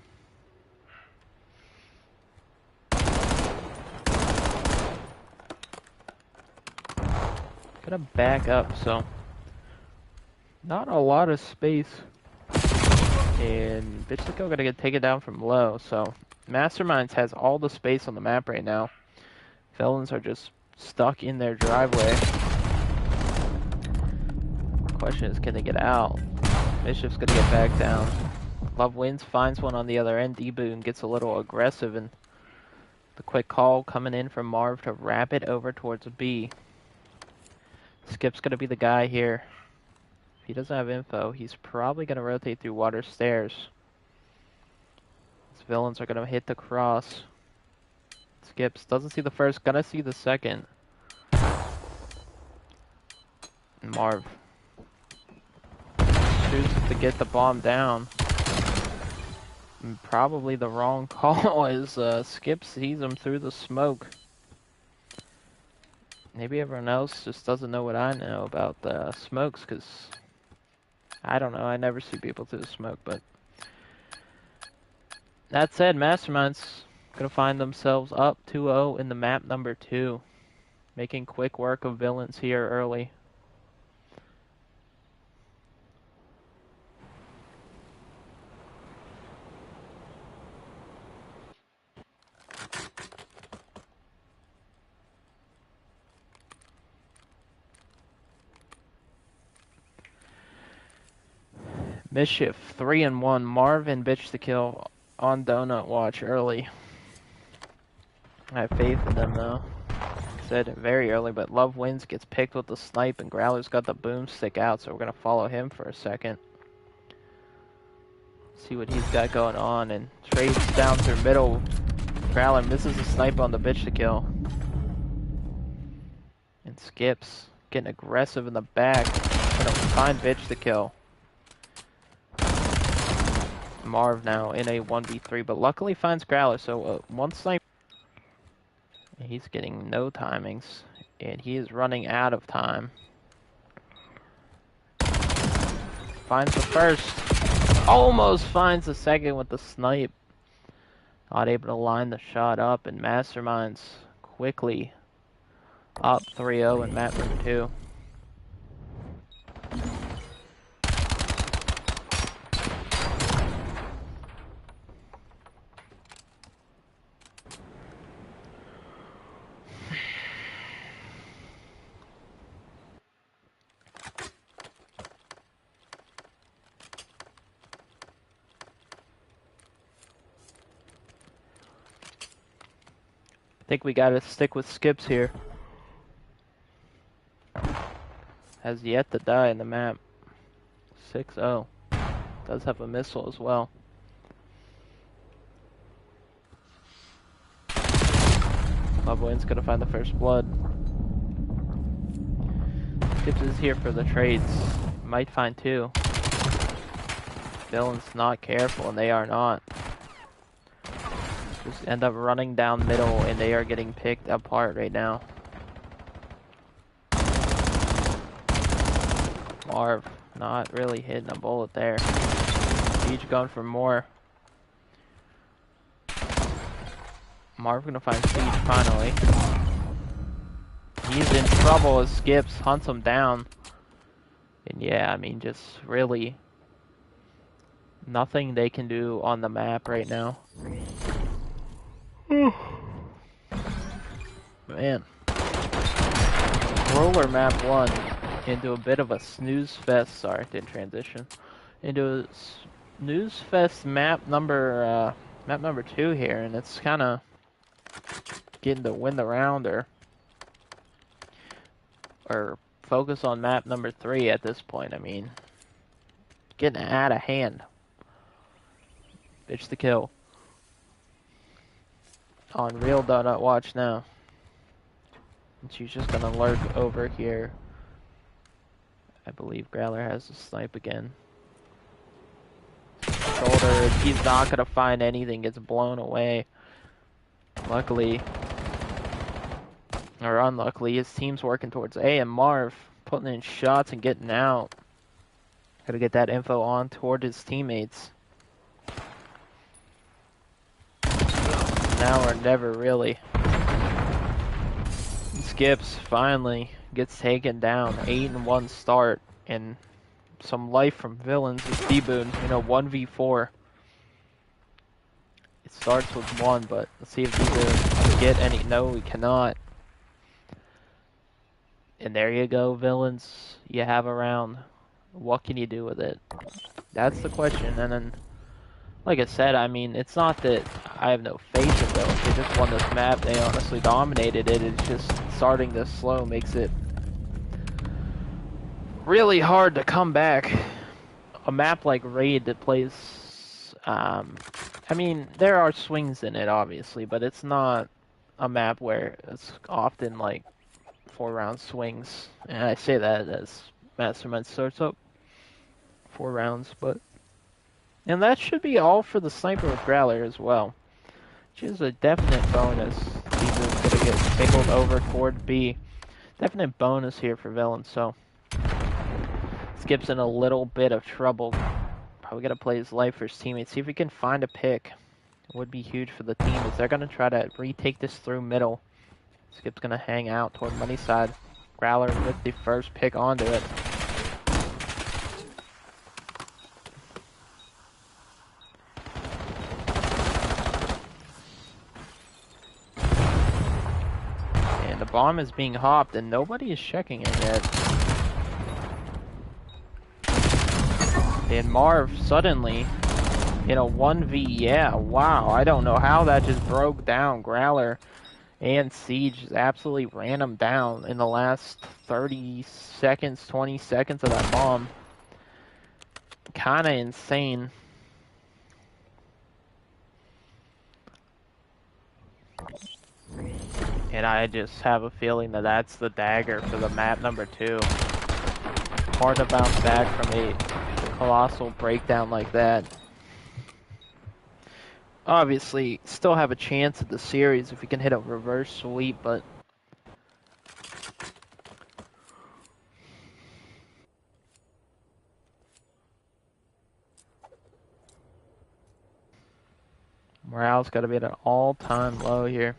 Gonna back up, so not a lot of space. And Bitchlico gonna get taken down from low, so Masterminds has all the space on the map right now. Felons are just stuck in their driveway. Question is, can they get out? Mischief's gonna get back down. Love wins, finds one on the other end. D-Boon gets a little aggressive, and the quick call coming in from Marv to wrap it over towards B. Skip's gonna be the guy here. If he doesn't have info, he's probably gonna rotate through water stairs. His villains are gonna hit the cross. Skips doesn't see the first, gonna see the second. And Marv chooses to get the bomb down. And probably the wrong call as Skip sees him through the smoke. Maybe everyone else just doesn't know what I know about the smokes, because I don't know, I never see people through the smoke, but that said, Mastermind's gonna find themselves up 2-0 in the map number 2, making quick work of villains here early. Mischief 3-1. Marv and Bitch to Kill on Donut Watch early. I have faith in them though. Said it very early, but Love Wins gets picked with the snipe, and Growler's got the boomstick out, so we're gonna follow him for a second. See what he's got going on, and trades down through middle. Growler misses a snipe on the Bitch to Kill. And Skips getting aggressive in the back. Gonna find Bitch to Kill. Marv now in a 1v3, but luckily finds Growler, so one snipe. He's getting no timings, and he is running out of time. Finds the first, almost finds the second with the snipe. Not able to line the shot up, and Masterminds quickly up 3-0 in map number 2. I think we gotta stick with Skips here. Has yet to die in the map. 6-0. Does have a missile as well. Love Wins gonna find the first blood. Skips is here for the trades. Might find 2. Villain's not careful, and they are not. Just end up running down middle, and they are getting picked apart right now. Marv not really hitting a bullet there. Siege going for more. Marv gonna find Siege finally. He's in trouble as Skips hunts him down. And yeah, I mean, just really nothing they can do on the map right now. Man. Roller map 1 into a bit of a snooze fest. Sorry, didn't transition. Into a snooze fest map number 2 here, and it's kind of getting to win the round or focus on map number 3 at this point. I mean, getting out of hand. Bitch to Kill. On real Donut Watch now. And she's just gonna lurk over here. I believe Growler has the snipe again. Shoulder, he's not gonna find anything, gets blown away. Luckily, Or unluckily, his team's working towards A, and Marv putting in shots and getting out. Gotta get that info on toward his teammates. Now or never, really. Skips finally gets taken down. 8-1 start, and some life from Villains with D-Boon, 1v4. It starts with 1, but let's see if D-Boon can get any. No, he cannot. And there you go, Villains. You have a round. What can you do with it? That's the question. And then, like I said, I mean, it's not that I have no faith in Villains. They just won this map. They honestly dominated it. It's just starting this slow makes it really hard to come back. A map like Raid that plays, I mean, there are swings in it, obviously, but it's not a map where it's often like 4-round swings. And I say that as Mastermind starts up 4 rounds, but... And that should be all for the Sniper with Growler as well, which is a definite bonus. D-Boon's gonna get singled over toward B. Definite bonus here for Villain, so... Skip's in a little bit of trouble. Probably gotta play his life for his teammates. See if he can find a pick. It would be huge for the team as they're gonna try to retake this through middle. Skip's gonna hang out toward money side. Growler with the first pick onto it. And the bomb is being hopped and nobody is checking it yet. And Marv suddenly in a 1v, yeah, wow, I don't know how that just broke down. Growler and Siege absolutely ran him down in the last 30 seconds, 20 seconds of that bomb. Kinda insane. And I just have a feeling that that's the dagger for the map number 2. Hard to bounce back from a colossal breakdown like that. Obviously, still have a chance at the series if we can hit a reverse sweep, but... Morale's got to be at an all-time low here.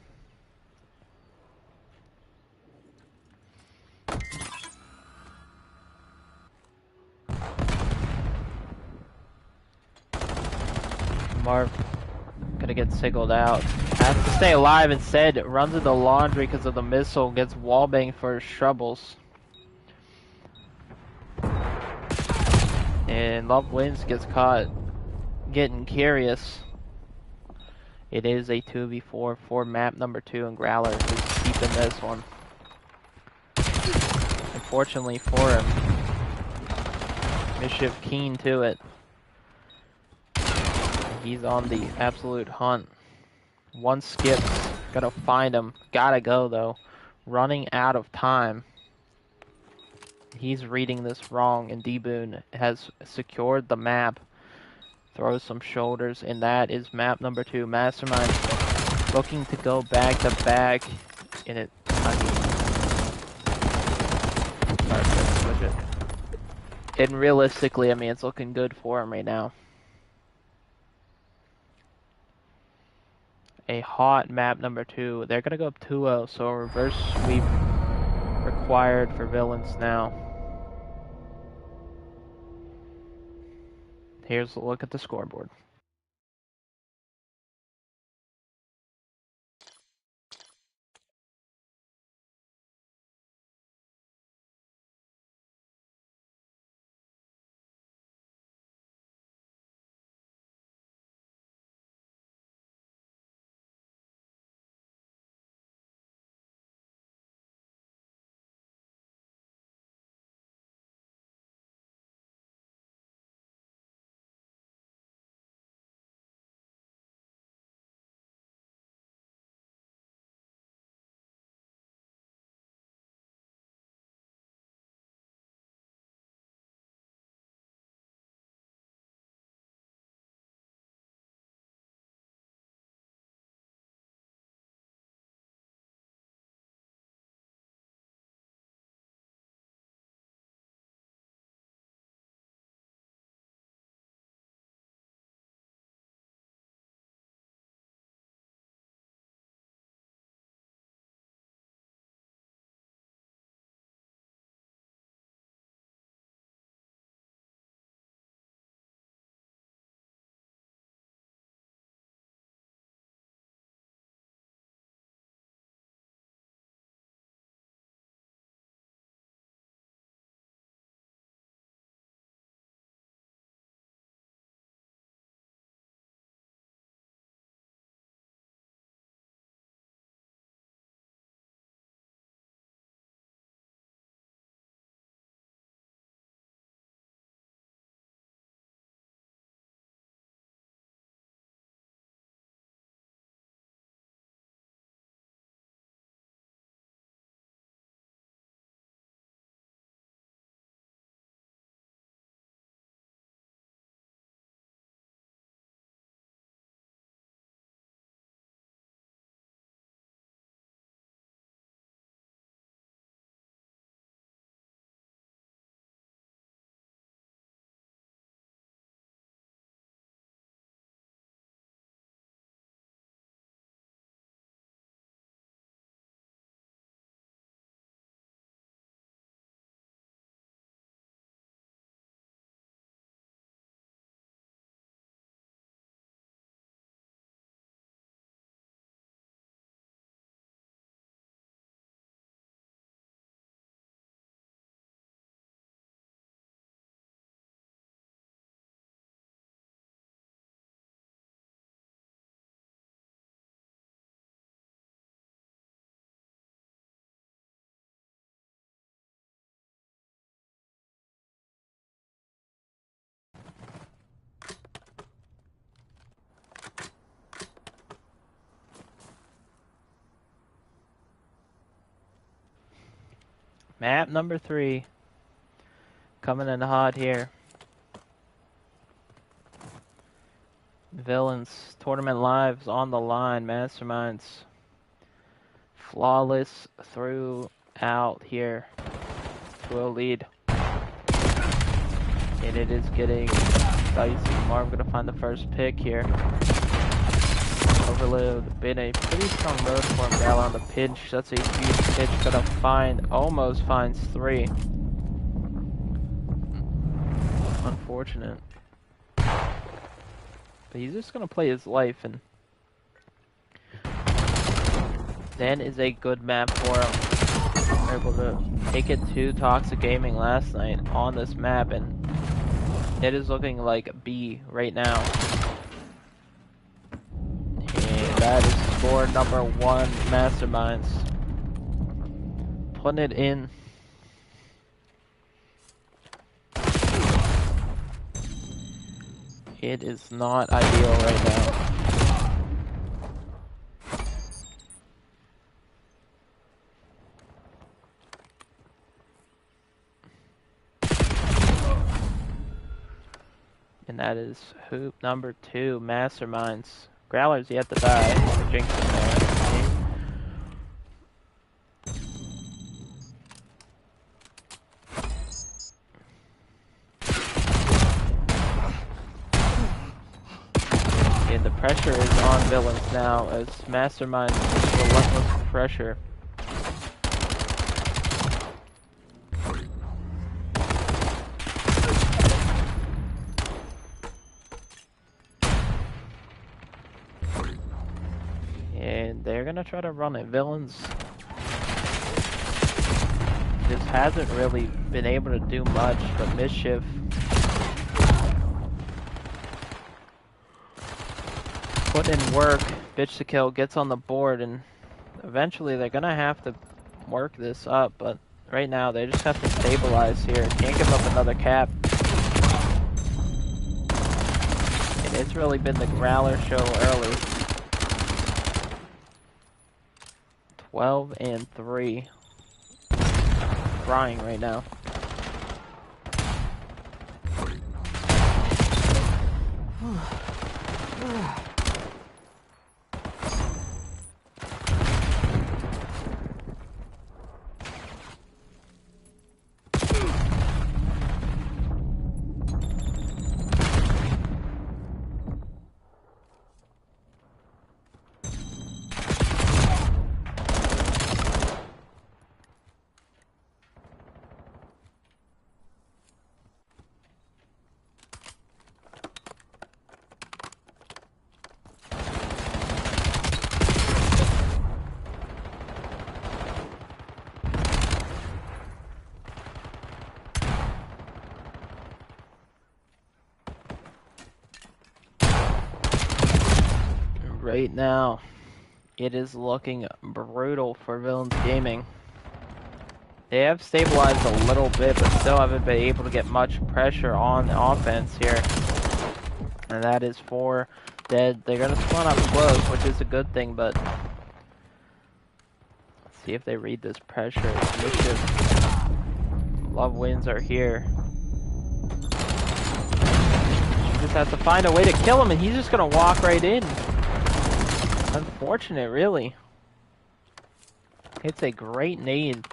Marv gonna get singled out. Has to stay alive instead. Runs into laundry because of the missile. Gets wallbanged for his troubles. And Love Wins gets caught getting curious. It is a 2v4 for map number 2, and Growler is keeping this one. Unfortunately for him, Mischief keen to it. He's on the absolute hunt. One skip, gotta find him. Gotta go though. Running out of time. He's reading this wrong, and D-Boon has secured the map. Throws some shoulders, and that is map number 2. Mastermind looking to go back to back. And it, I mean, and realistically, I mean, it's looking good for him right now. A hot map number 2. They're gonna go up 2-0, so a reverse sweep required for Villains now. Here's a look at the scoreboard. Map number 3. Coming in hot here. Villains, tournament lives on the line. Masterminds. Flawless throughout here to a lead. And it is getting dicey. Marv gonna find the first pick here. Overload, been a pretty strong road for him. Val on the pinch. That's a huge pitch. Gonna find, almost finds 3. Unfortunate. But he's just gonna play his life, and then is a good map for him. We're able to take it to Toxic Gaming last night on this map, and it is looking like B right now. And that is score number 1, Masterminds. Putting it in. It is not ideal right now. And that is hoop number 2, Masterminds. Growler's yet to die. Jinx in there. And the pressure is on Villains now as Masterminds puts relentless pressure. And they're gonna try to run it. Villains just hasn't really been able to do much, but Mischief put in work. Bitch to kill gets on the board, and eventually they're gonna have to work this up, but right now they just have to stabilize here. Can't give up another cap. And it's really been the Growler show early. 12 and 3. Crying right now. Right now, it is looking brutal for Villains Gaming. They have stabilized a little bit, but still haven't been able to get much pressure on the offense here. And that is 4 dead. They're going to spawn up close, which is a good thing, but let's see if they read this pressure. Mischief. Love wins are here. She just has to find a way to kill him, and he's just going to walk right in. Unfortunate, really. It's a great nade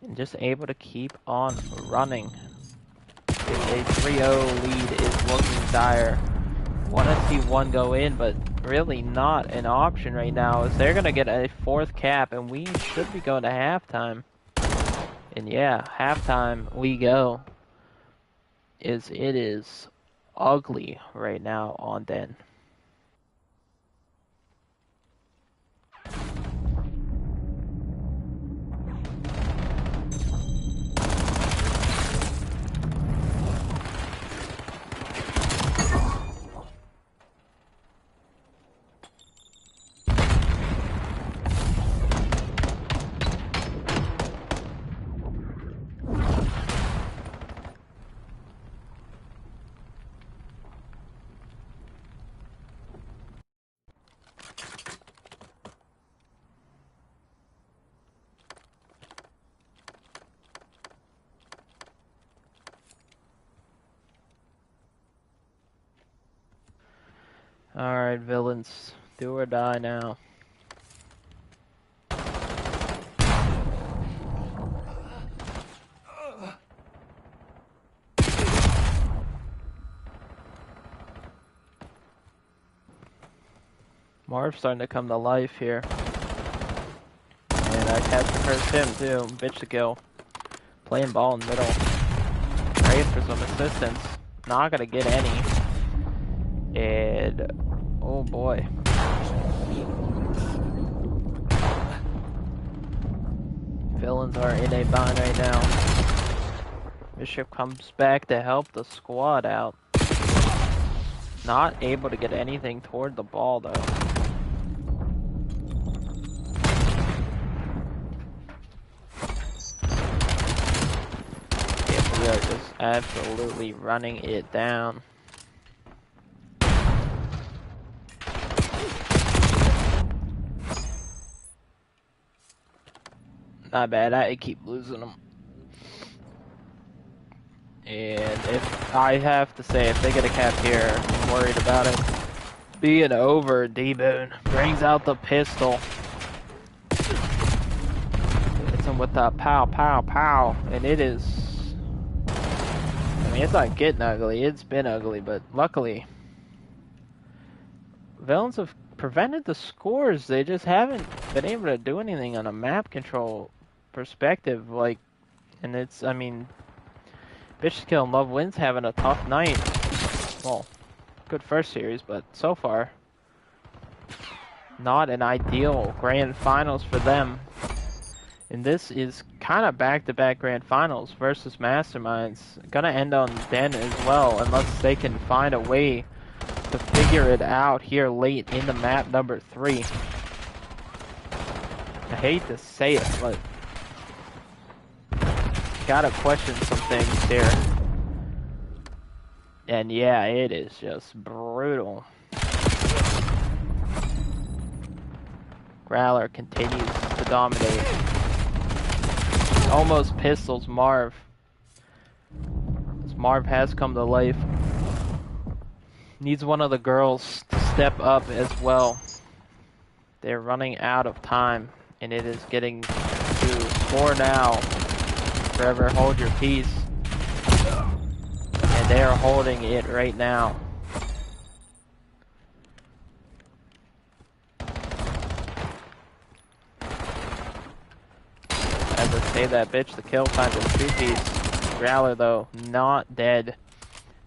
and just able to keep on running. A 3-0 lead is looking dire. Want to see one go in, but really not an option right now as they're going to get a 4th cap and we should be going to halftime. And yeah, halftime we go. It is ugly right now on Den. Alright, villains. Do or die now. Marv's starting to come to life here. And I had to curse him too. Bitch to kill. Playing ball in the middle. Praying for some assistance. Not gonna get any. And oh boy. Villains are in a bind right now. Bishop comes back to help the squad out. Not able to get anything toward the ball though. Yeah, we are just absolutely running it down. Not bad, I keep losing them. And if I have to say, if they get a cap here, I'm worried about it being over. D-Boon brings out the pistol. Hits him with that pow, pow, pow. And it is... I mean, it's not getting ugly. It's been ugly, but luckily... Villains have prevented the scores. They just haven't been able to do anything on a map control perspective. Like, and it's, I mean... Bitch Kill and Love Wins having a tough night. Well, good first series, but so far, not an ideal grand finals for them. And this is kind of back-to-back grand finals versus Masterminds. Gonna end on Den as well, unless they can find a way to figure it out here late in the map number 3. I hate to say it, but gotta question some things here. And yeah, it is just brutal. Growler continues to dominate. Almost pistols Marv. As Marv has come to life. Needs one of the girls to step up as well. They're running out of time, and it is getting to score now. Forever hold your peace. And they are holding it right now. As I say that, bitch, the kill time is 2-piece. Growler, though, not dead.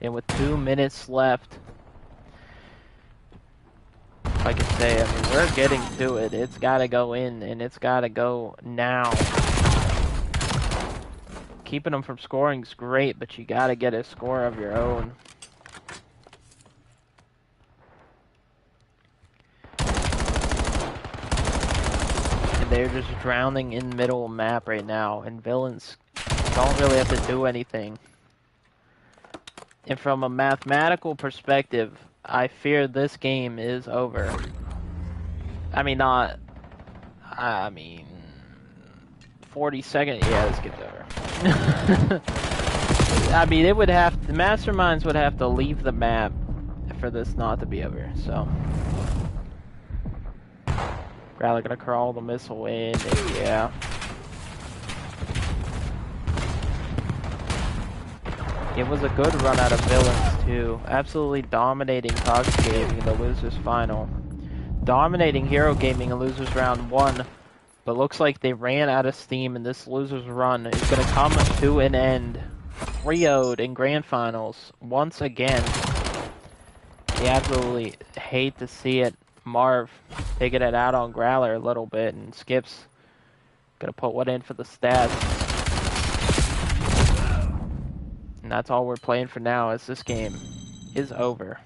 And with 2 minutes left, like I say, I mean, we're getting to it. It's gotta go in, and it's gotta go now. Keeping them from scoring is great, but you gotta get a score of your own. And they're just drowning in the middle map right now, and villains don't really have to do anything. And from a mathematical perspective, I fear this game is over. I mean, not... I mean... 40-second... Yeah, this game's over. I mean, it would have... The Masterminds would have to leave the map for this not to be over, so... Growler gonna crawl the missile in, and yeah. It was a good run out of villains, too. Absolutely dominating Cox Gaming in the Losers Final. Dominating Hero Gaming in Losers Round 1. But looks like they ran out of steam, and this Losers run is going to come to an end. 3-0'd in Grand Finals once again. You absolutely hate to see it. Marv taking it out on Growler a little bit, and Skip's going to put one in for the stats. And that's all we're playing for now, as this game is over.